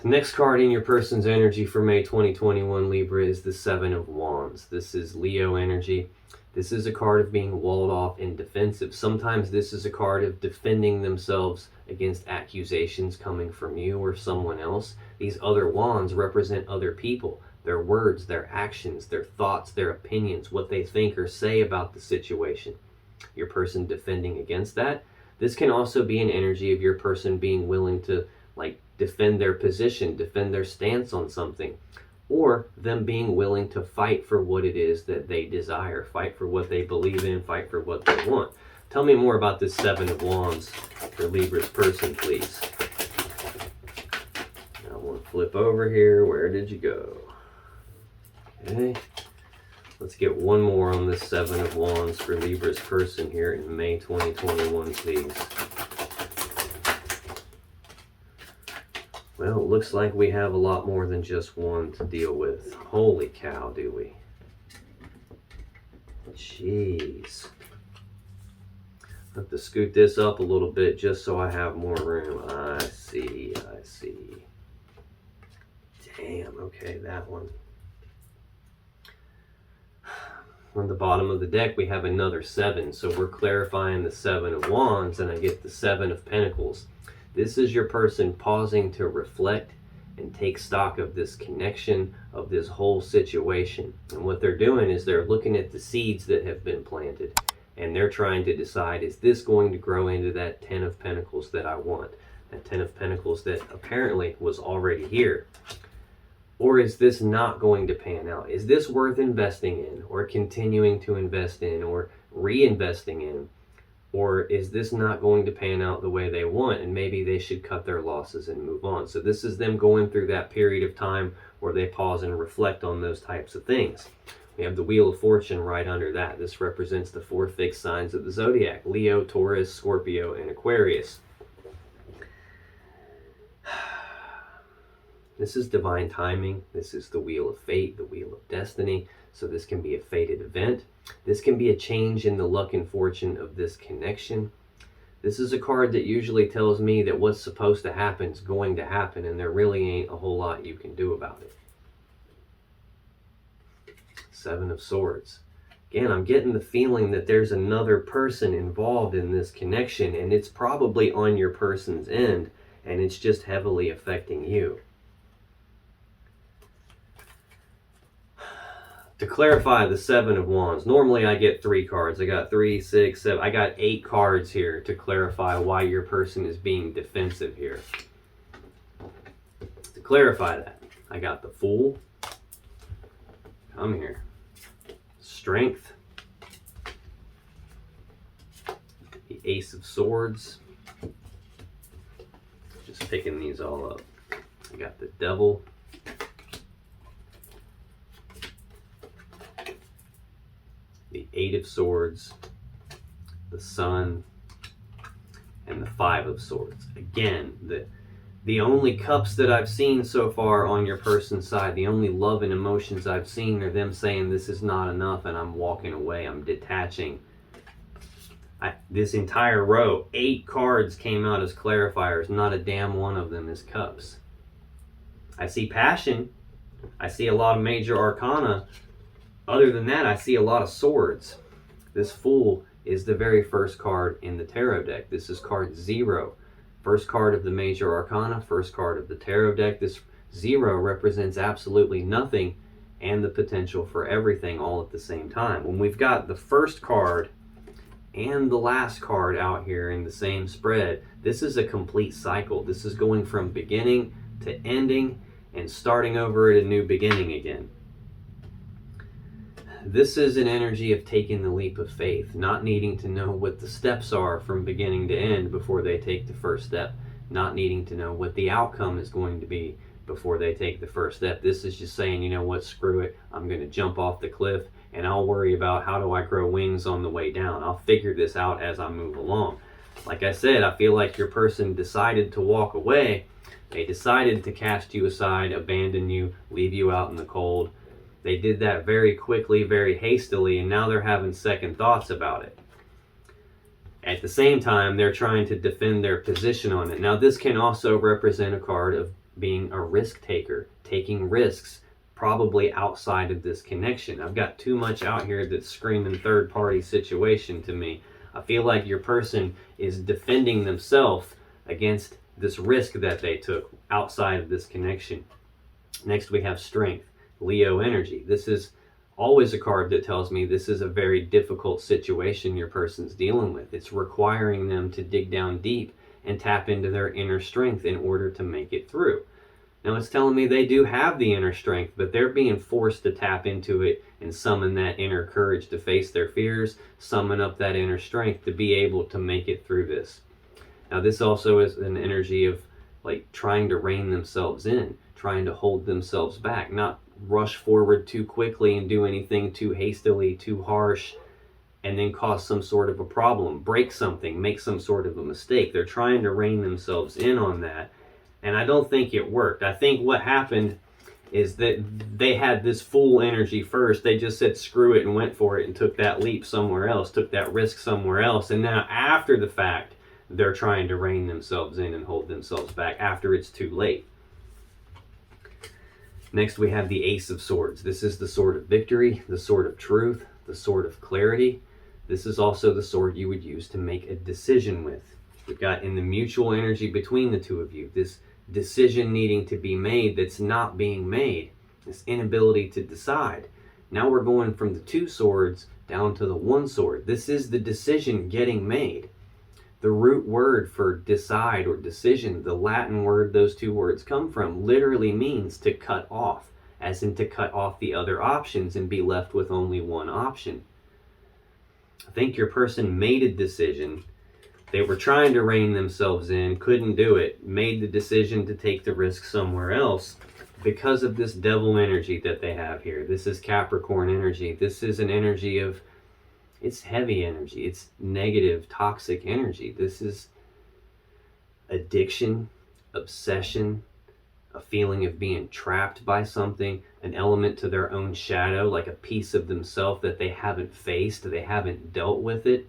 Next card in your person's energy for May 2021, Libra, is the 7 of Wands. This is Leo energy. This is a card of being walled off and defensive. Sometimes this is a card of defending themselves against accusations coming from you or someone else. These other wands represent other people, their words, their actions, their thoughts, their opinions, what they think or say about the situation. Your person defending against that. This can also be an energy of your person being willing to defend their position, defend their stance on something, or them being willing to fight for what it is that they desire, fight for what they believe in, fight for what they want. Tell me more about this 7 of Wands for Libra's person, please. I want to flip over here. Where did you go? Okay. Let's get one more on this 7 of Wands for Libra's person here in May 2021, please. Well, it looks like we have a lot more than just one to deal with. Holy cow, do we? Jeez. I have to scoot this up a little bit just so I have more room. I see. Damn, okay, that one. On the bottom of the deck, we have another 7. So we're clarifying the 7 of Wands, and I get the 7 of Pentacles. This is your person pausing to reflect and take stock of this connection, of this whole situation. And what they're doing is they're looking at the seeds that have been planted. And they're trying to decide, is this going to grow into that 10 of Pentacles that I want? That 10 of Pentacles that apparently was already here. Or is this not going to pan out? Is this worth investing in, or continuing to invest in, or reinvesting in? Or is this not going to pan out the way they want, and maybe they should cut their losses and move on? So this is them going through that period of time where they pause and reflect on those types of things. We have the Wheel of Fortune right under that. This represents the 4 fixed signs of the Zodiac: Leo, Taurus, Scorpio, and Aquarius. This is divine timing. This is the Wheel of Fate, the Wheel of Destiny. So this can be a fated event. This can be a change in the luck and fortune of this connection. This is a card that usually tells me that what's supposed to happen is going to happen, and there really ain't a whole lot you can do about it. 7 of Swords. Again, I'm getting the feeling that there's another person involved in this connection, and it's probably on your person's end, and it's just heavily affecting you. To clarify the 7 of Wands, normally I get 3 cards. I got 3, 6, 7. I got 8 cards here to clarify why your person is being defensive here. To clarify that, I got the Fool. Come here. Strength. The Ace of Swords. Just picking these all up. I got the Devil. The 8 of Swords, the Sun, and the 5 of Swords. Again, the only cups that I've seen so far on your person's side, the only love and emotions I've seen are them saying this is not enough and I'm walking away, I'm detaching. This entire row, 8 cards came out as clarifiers, not a damn one of them is cups. I see passion, I see a lot of major arcana. Other than that, I see a lot of swords. This Fool is the very first card in the tarot deck. This is card 0. First card of the major arcana, first card of the tarot deck. This 0 represents absolutely nothing and the potential for everything all at the same time. When we've got the first card and the last card out here in the same spread, this is a complete cycle. This is going from beginning to ending and starting over at a new beginning again. This is an energy of taking the leap of faith, not needing to know what the steps are from beginning to end before they take the first step, not needing to know what the outcome is going to be before they take the first step. This is just saying, you know what, screw it, I'm going to jump off the cliff and I'll worry about how do I grow wings on the way down. I'll figure this out as I move along. Like I said, I feel like your person decided to walk away. They decided to cast you aside, abandon you, leave you out in the cold. They did that very quickly, very hastily, and now they're having second thoughts about it. At the same time, they're trying to defend their position on it. Now, this can also represent a card of being a risk taker, taking risks, probably outside of this connection. I've got too much out here that's screaming third-party situation to me. I feel like your person is defending themselves against this risk that they took outside of this connection. Next, we have Strength. Leo energy. This is always a card that tells me this is a very difficult situation your person's dealing with. It's requiring them to dig down deep and tap into their inner strength in order to make it through. Now it's telling me they do have the inner strength, but they're being forced to tap into it and summon that inner courage to face their fears, summon up that inner strength to be able to make it through this. Now this also is an energy of like trying to rein themselves in, trying to hold themselves back, not rush forward too quickly and do anything too hastily, too harsh, and then cause some sort of a problem, break something, make some sort of a mistake. They're trying to rein themselves in on that, and I don't think it worked. I think what happened is that they had this Fool energy first. They just said screw it and went for it and took that leap somewhere else, took that risk somewhere else, and now after the fact, they're trying to rein themselves in and hold themselves back after it's too late. Next, we have the Ace of Swords. This is the sword of victory, the sword of truth, the sword of clarity. This is also the sword you would use to make a decision with. We've got in the mutual energy between the two of you, this decision needing to be made that's not being made, this inability to decide. Now we're going from the 2 swords down to the 1 sword. This is the decision getting made. The root word for decide or decision, the Latin word those two words come from, literally means to cut off, as in to cut off the other options and be left with only one option. I think your person made a decision. They were trying to rein themselves in, couldn't do it, made the decision to take the risk somewhere else because of this devil energy that they have here. This is Capricorn energy. This is an energy of, it's heavy energy. It's negative, toxic energy. This is addiction, obsession, a feeling of being trapped by something, an element to their own shadow, like a piece of themselves that they haven't faced, they haven't dealt with it.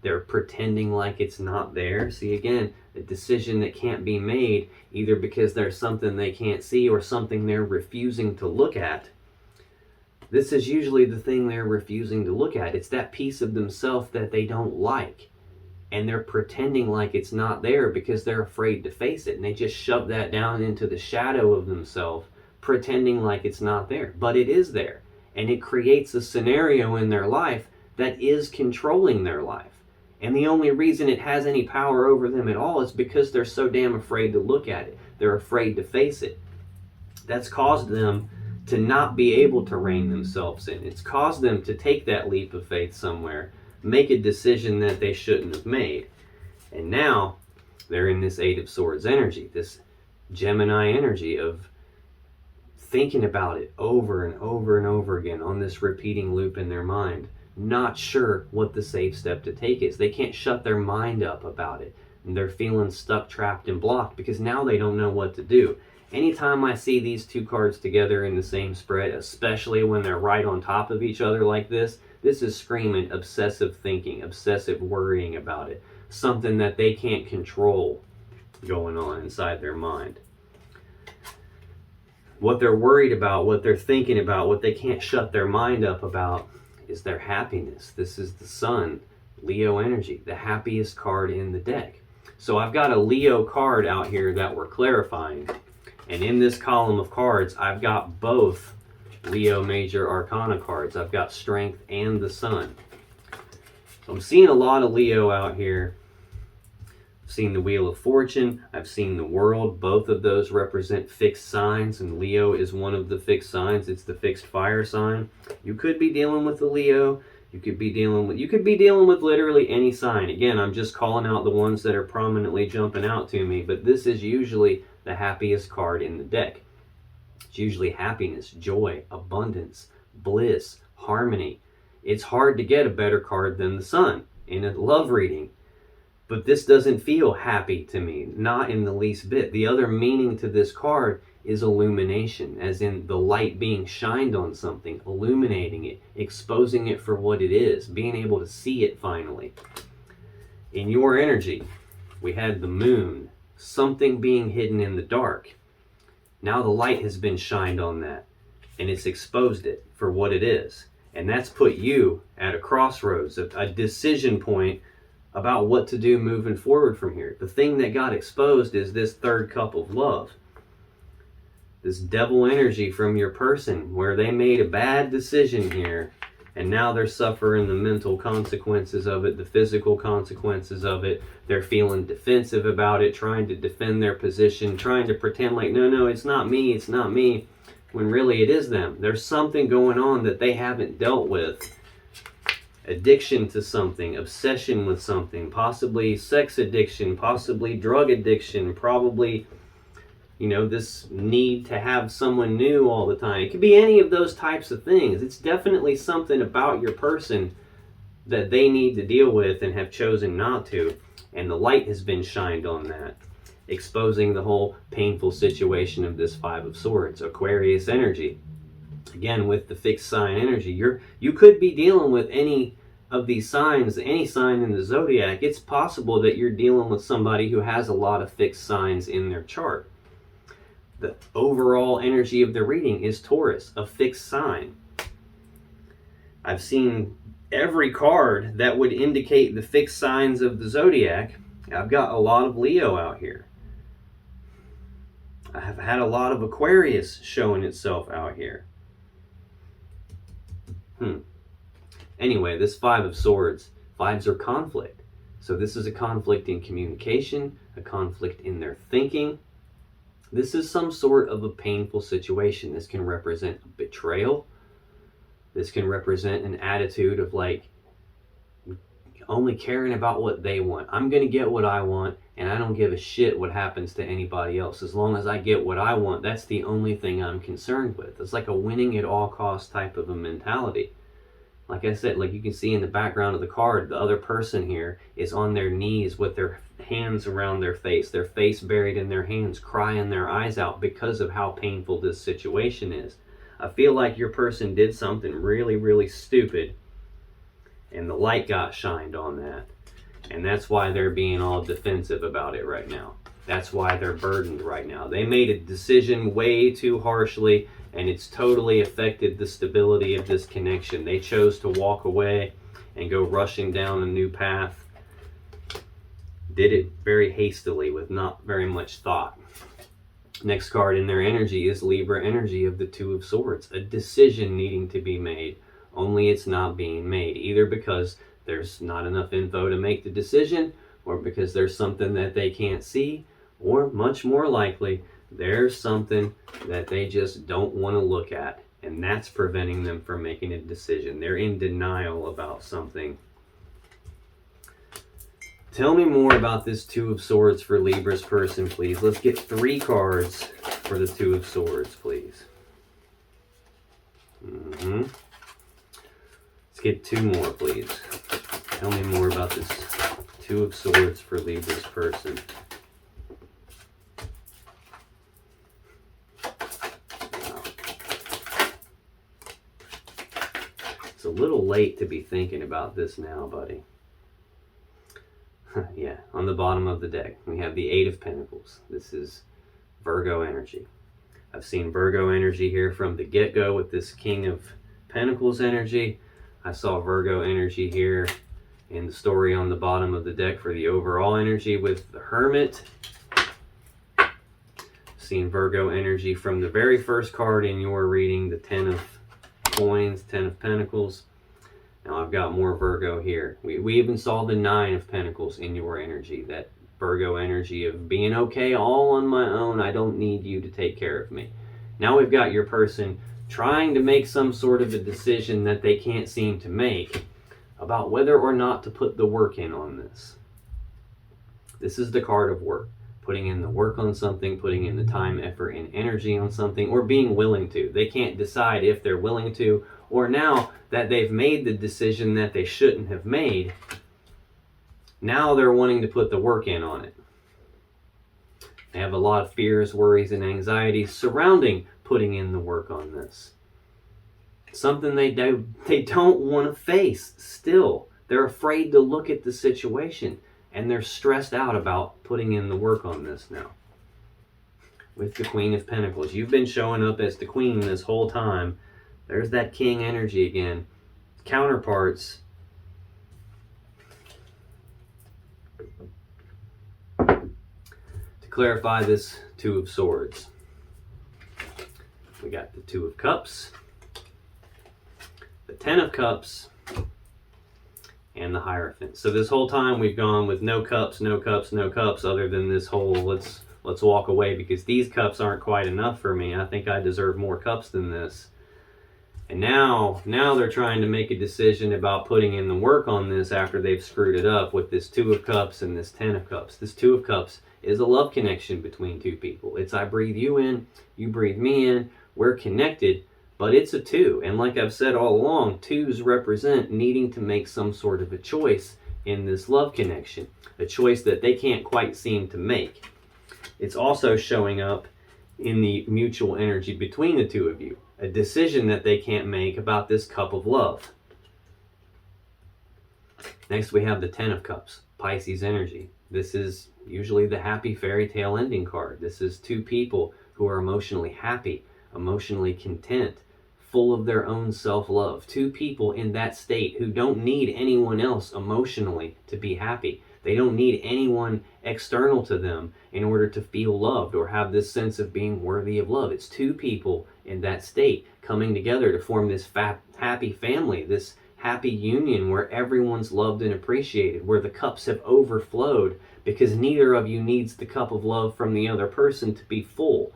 They're pretending like it's not there. See, again, a decision that can't be made either because there's something they can't see or something they're refusing to look at. This is usually the thing they're refusing to look at. It's that piece of themselves that they don't like. And they're pretending like it's not there because they're afraid to face it. And they just shove that down into the shadow of themselves, pretending like it's not there. But it is there. And it creates a scenario in their life that is controlling their life. And the only reason it has any power over them at all is because they're so damn afraid to look at it. They're afraid to face it. That's caused them to not be able to rein themselves in. It's caused them to take that leap of faith somewhere, make a decision that they shouldn't have made. And now they're in this Eight of Swords energy, this Gemini energy of thinking about it over and over and over again on this repeating loop in their mind, not sure what the safe step to take is. They can't shut their mind up about it. And they're feeling stuck, trapped, and blocked because now they don't know what to do. Anytime I see these two cards together in the same spread, especially when they're right on top of each other like this is screaming obsessive thinking, obsessive worrying about it. Something that they can't control going on inside their mind. What they're worried about, what they're thinking about, what they can't shut their mind up about is their happiness. This is the Sun, Leo energy, the happiest card in the deck. So I've got a Leo card out here that we're clarifying. And in this column of cards, I've got both Leo Major Arcana cards. I've got Strength and the Sun. So I'm seeing a lot of Leo out here. I've seen the Wheel of Fortune. I've seen the World. Both of those represent fixed signs, and Leo is one of the fixed signs. It's the fixed fire sign. You could be dealing with a Leo. You could be dealing with literally any sign. Again, I'm just calling out the ones that are prominently jumping out to me, but this is usually the happiest card in the deck. It's usually happiness, joy, abundance, bliss, harmony. It's hard to get a better card than the Sun in a love reading. But this doesn't feel happy to me, not in the least bit. The other meaning to this card is illumination, as in the light being shined on something, illuminating it, exposing it for what it is, being able to see it finally. In your energy, we had the Moon, something being hidden in the dark. Now the light has been shined on that, and it's exposed it for what it is. And that's put you at a crossroads, a decision point about what to do moving forward from here. The thing that got exposed is this third cup of love. This devil energy from your person where they made a bad decision here and now they're suffering the mental consequences of it, the physical consequences of it. They're feeling defensive about it, trying to defend their position, trying to pretend like, no, it's not me, when really it is them. There's something going on that they haven't dealt with. Addiction to something, obsession with something, possibly sex addiction, possibly drug addiction, probably, this need to have someone new all the time. It could be any of those types of things. It's definitely something about your person that they need to deal with and have chosen not to. And the light has been shined on that, exposing the whole painful situation of this Five of Swords, Aquarius energy. Again, with the fixed sign energy, you could be dealing with any of these signs, any sign in the zodiac. It's possible that you're dealing with somebody who has a lot of fixed signs in their chart. The overall energy of the reading is Taurus, a fixed sign. I've seen every card that would indicate the fixed signs of the zodiac. I've got a lot of Leo out here. I have had a lot of Aquarius showing itself out here. Anyway, this Five of Swords, fives are conflict. So this is a conflict in communication, a conflict in their thinking. This is some sort of a painful situation. This can represent betrayal. This can represent an attitude of like only caring about what they want. I'm going to get what I want, and I don't give a shit what happens to anybody else. As long as I get what I want, that's the only thing I'm concerned with. It's like a winning at all costs type of a mentality. Like I said, like you can see in the background of the card, the other person here is on their knees with their hands around their face buried in their hands, crying their eyes out because of how painful this situation is. I feel like your person did something really, really stupid, and the light got shined on that. And that's why they're being all defensive about it right now. That's why they're burdened right now. They made a decision way too harshly, and it's totally affected the stability of this connection. They chose to walk away and go rushing down a new path. Did it very hastily with not very much thought. Next card in their energy is Libra energy of the Two of Swords. A decision needing to be made, only it's not being made. Either because there's not enough info to make the decision, or because there's something that they can't see, or much more likely, there's something that they just don't want to look at, and that's preventing them from making a decision. They're in denial about something. Tell me more about this Two of Swords for Libra's person, please. Let's get 3 cards for the Two of Swords, please. Let's get 2 more, please. Tell me more about this Two of Swords for Libra's person. It's a little late to be thinking about this now, buddy. Yeah, on the bottom of the deck, we have the Eight of Pentacles. This is Virgo energy. I've seen Virgo energy here from the get-go with this King of Pentacles energy. I saw Virgo energy here in the story on the bottom of the deck for the overall energy with the Hermit. Seen Virgo energy from the very first card in your reading, the 10 of Coins, 10 of Pentacles. Now I've got more Virgo here. We even saw the 9 of Pentacles in your energy, that Virgo energy of being okay all on my own. I don't need you to take care of me. Now we've got your person trying to make some sort of a decision that they can't seem to make about whether or not to put the work in on this. This is the card of work. Putting in the work on something, putting in the time, effort, and energy on something, or being willing to. They can't decide if they're willing to, or now that they've made the decision that they shouldn't have made, now they're wanting to put the work in on it. They have a lot of fears, worries, and anxieties surrounding putting in the work on this. Something they don't want to face still. They're afraid to look at the situation, and they're stressed out about putting in the work on this now. With the Queen of Pentacles, you've been showing up as the Queen this whole time. There's that King energy again. Counterparts. To clarify this Two of Swords, we got the Two of Cups, the 10 of Cups, and the Hierophant. So this whole time we've gone with no cups, no cups, no cups, other than this whole let's walk away because these cups aren't quite enough for me. I think I deserve more cups than this. And now they're trying to make a decision about putting in the work on this after they've screwed it up with this Two of Cups and this 10 of Cups. This Two of Cups is a love connection between two people. It's I breathe you in, you breathe me in, we're connected, but it's a 2. And like I've said all along, 2s represent needing to make some sort of a choice in this love connection, a choice that they can't quite seem to make. It's also showing up in the mutual energy between the two of you, a decision that they can't make about this cup of love. Next we have the 10 of Cups, Pisces energy. This is usually the happy fairy tale ending card. This is 2 people who are emotionally happy, emotionally content, full of their own self-love. 2 people in that state who don't need anyone else emotionally to be happy. They don't need anyone external to them in order to feel loved or have this sense of being worthy of love. It's 2 people in that state coming together to form this happy family, this happy union where everyone's loved and appreciated, where the cups have overflowed because neither of you needs the cup of love from the other person to be full.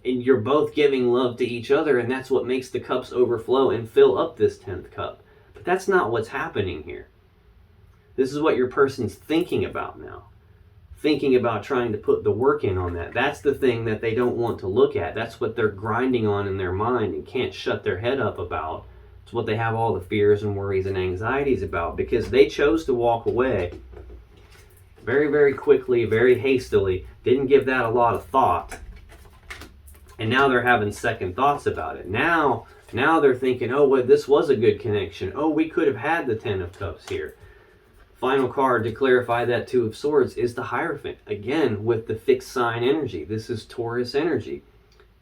And you're both giving love to each other, and that's what makes the cups overflow and fill up this 10th cup. But that's not what's happening here. This is what your person's thinking about now. Thinking about trying to put the work in on that. That's the thing that they don't want to look at. That's what they're grinding on in their mind and can't shut their head up about. It's what they have all the fears and worries and anxieties about, because they chose to walk away very, very quickly, very hastily, didn't give that a lot of thought, and now they're having second thoughts about it. Now they're thinking, oh, well, this was a good connection. Oh, we could have had the 10 of Cups here. Final card to clarify that 2 of Swords is the Hierophant. Again, with the fixed sign energy. This is Taurus energy.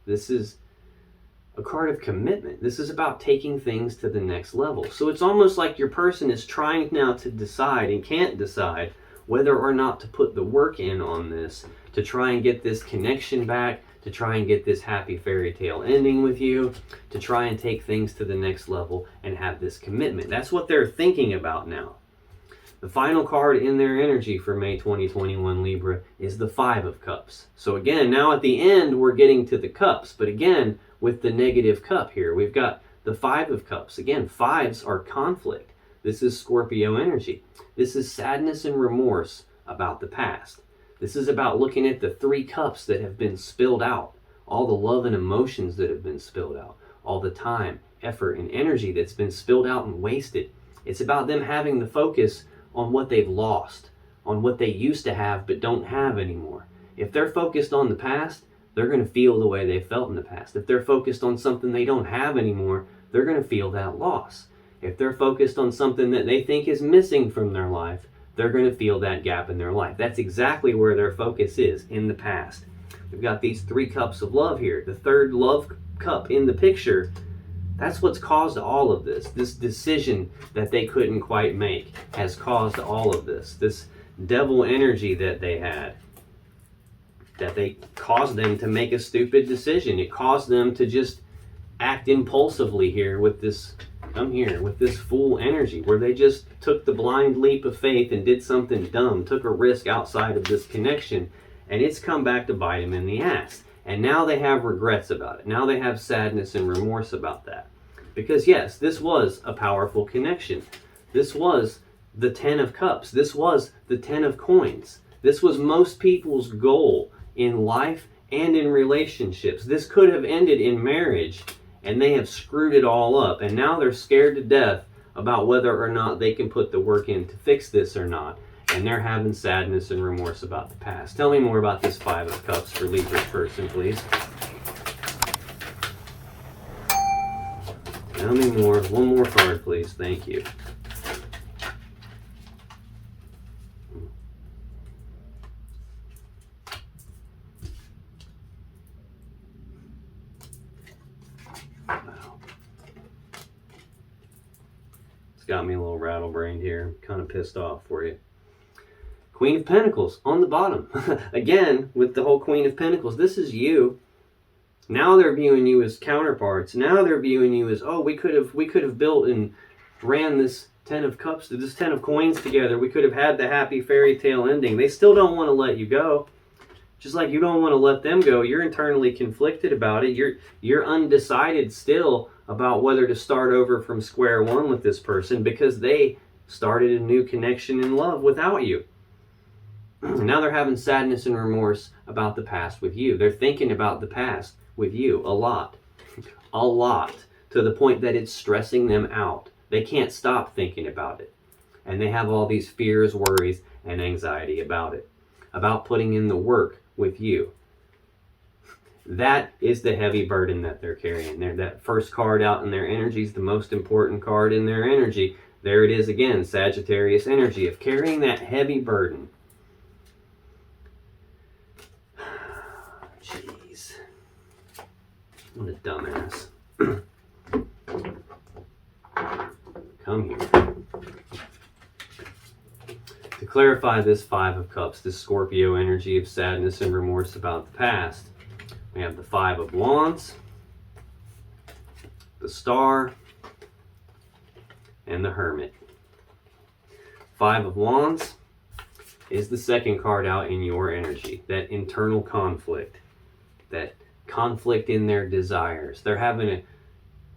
This is a card of commitment. This is about taking things to the next level. So it's almost like your person is trying now to decide and can't decide whether or not to put the work in on this, to try and get this connection back, to try and get this happy fairy tale ending with you, to try and take things to the next level and have this commitment. That's what they're thinking about now. The final card in their energy for May 2021, Libra, is the 5 of Cups. So again, now at the end, we're getting to the Cups. But again, with the negative cup here, we've got the 5 of Cups. Again, 5s are conflict. This is Scorpio energy. This is sadness and remorse about the past. This is about looking at the 3 cups that have been spilled out. All the love and emotions that have been spilled out. All the time, effort, and energy that's been spilled out and wasted. It's about them having the focus on what they've lost, on what they used to have but don't have anymore. If they're focused on the past, they're going to feel the way they felt in the past. If they're focused on something they don't have anymore, they're going to feel that loss. If they're focused on something that they think is missing from their life, they're going to feel that gap in their life. That's exactly where their focus is, in the past. We've got these 3 cups of love here. The 3rd love cup in the picture. That's what's caused all of this. This decision that they couldn't quite make has caused all of this. This devil energy that they had, that they caused them to make a stupid decision. It caused them to just act impulsively here with this, with this fool energy, where they just took the blind leap of faith and did something dumb, took a risk outside of this connection, and it's come back to bite them in the ass. And now they have regrets about it. Now they have sadness and remorse about that. Because yes, this was a powerful connection. This was the 10 of Cups. This was the 10 of Coins. This was most people's goal in life and in relationships. This could have ended in marriage, and they have screwed it all up. And now they're scared to death about whether or not they can put the work in to fix this or not. And they're having sadness and remorse about the past. Tell me more about this 5 of Cups for Libra's person, please. Tell me more. One more card, please. Thank you. Wow. It's got me a little rattle-brained here. I'm kind of pissed off for you. Queen of Pentacles on the bottom. Again, with the whole Queen of Pentacles, this is you. Now they're viewing you as counterparts. Now they're viewing you as, oh, we could have built and ran this 10 of Cups, this 10 of Coins together. We could have had the happy fairy tale ending. They still don't want to let you go. Just like you don't want to let them go. You're internally conflicted about it. You're undecided still about whether to start over from square one with this person, because they started a new connection in love without you. Now they're having sadness and remorse about the past with you. They're thinking about the past with you a lot, to the point that it's stressing them out. They can't stop thinking about it. And they have all these fears, worries, and anxiety about it, about putting in the work with you. That is the heavy burden that they're carrying. That first card out in their energy is the most important card in their energy. There it is again, Sagittarius energy of carrying that heavy burden. Jeez. What a dumbass. Come here. To clarify this 5 of Cups, this Scorpio energy of sadness and remorse about the past, we have the 5 of Wands, the Star, and the Hermit. Five of Wands is the second card out in your energy. That internal conflict. That conflict in their desires. They're having a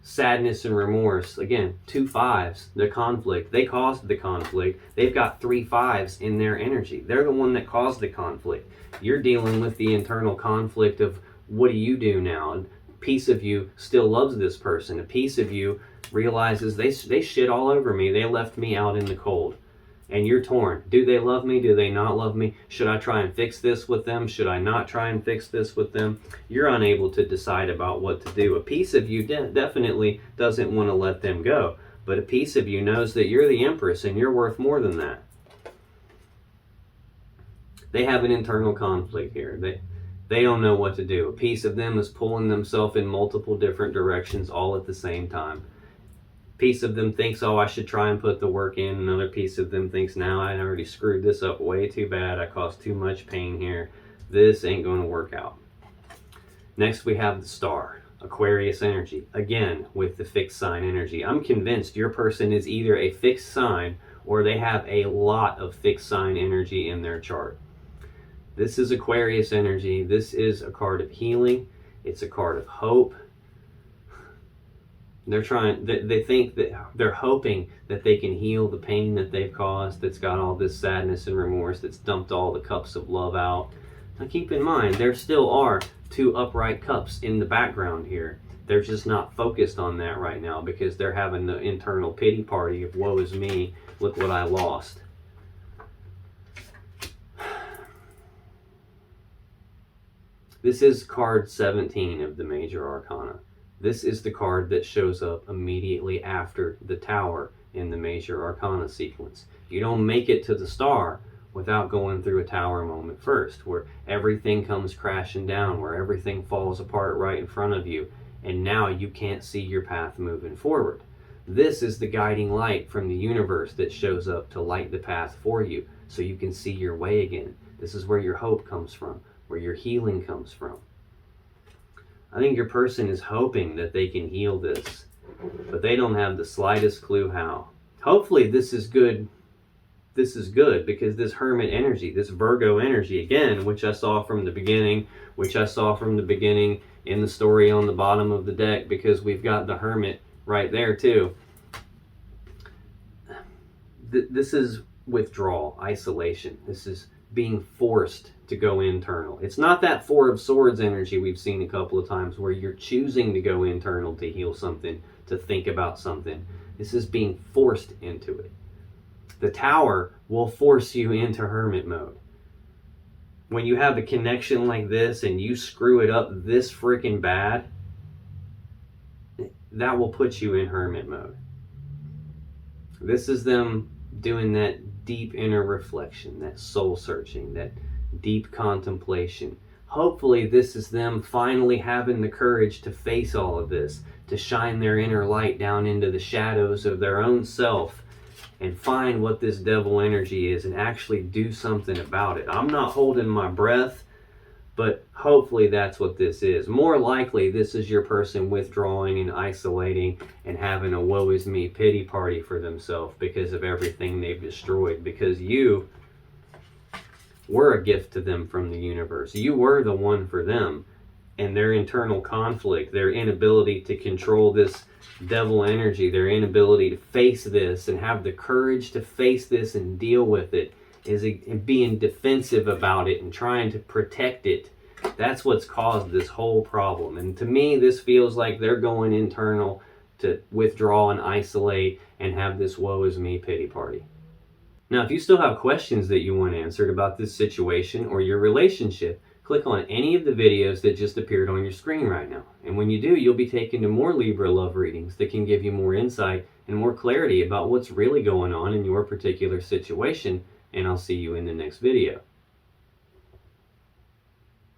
sadness and remorse. Again, 2 5s, the conflict. They caused the conflict. They've got 3 5s in their energy. They're the one that caused the conflict. You're dealing with the internal conflict of, what do you do now? And a piece of you still loves this person. A piece of you realizes they shit all over me. They left me out in the cold. And you're torn. Do they love me? Do they not love me? Should I try and fix this with them? Should I not try and fix this with them? You're unable to decide about what to do. A piece of you definitely doesn't want to let them go. But a piece of you knows that you're the Empress and you're worth more than that. They have an internal conflict here. They don't know what to do. A piece of them is pulling themselves in multiple different directions all at the same time. Piece of them thinks, oh, I should try and put the work in. Another piece of them thinks, now I already screwed this up way too bad. I caused too much pain here. This ain't going to work out. Next, we have the Star, Aquarius energy. Again, with the fixed sign energy. I'm convinced your person is either a fixed sign or they have a lot of fixed sign energy in their chart. This is Aquarius energy. This is a card of healing. It's a card of hope. They think that they're hoping that they can heal the pain that they've caused, that's got all this sadness and remorse, that's dumped all the cups of love out. Now keep in mind, there still are 2 upright cups in the background here. They're just not focused on that right now because they're having the internal pity party of, woe is me, look what I lost. This is card 17 of the Major Arcana. This is the card that shows up immediately after the Tower in the Major Arcana sequence. You don't make it to the Star without going through a Tower moment first, where everything comes crashing down, where everything falls apart right in front of you, and now you can't see your path moving forward. This is the guiding light from the universe that shows up to light the path for you so you can see your way again. This is where your hope comes from, where your healing comes from. I think your person is hoping that they can heal this, but they don't have the slightest clue how. Hopefully this is good. This is good because this Hermit energy, this Virgo energy, again, which I saw from the beginning in the story on the bottom of the deck, because we've got the Hermit right there too. This is withdrawal, isolation. This is being forced to go internal. It's not that 4 of Swords energy we've seen a couple of times where you're choosing to go internal to heal something, to think about something. This is being forced into it. The Tower will force you into Hermit mode. When you have a connection like this and you screw it up this freaking bad, that will put you in Hermit mode. This is them doing that deep inner reflection, that soul searching, that deep contemplation. Hopefully this is them finally having the courage to face all of this, to shine their inner light down into the shadows of their own self and find what this devil energy is and actually do something about it. I'm not holding my breath, but hopefully that's what this is. More likely this is your person withdrawing and isolating and having a woe is me pity party for themselves because of everything they've destroyed, because you were a gift to them from the universe. You were the one for them, and their internal conflict, their inability to control this devil energy, their inability to face this and have the courage to face this and deal with it, is being defensive about it and trying to protect it. That's what's caused this whole problem. And to me, this feels like they're going internal to withdraw and isolate and have this woe is me pity party. Now, if you still have questions that you want answered about this situation or your relationship, click on any of the videos that just appeared on your screen right now. And when you do, you'll be taken to more Libra love readings that can give you more insight and more clarity about what's really going on in your particular situation. And I'll see you in the next video.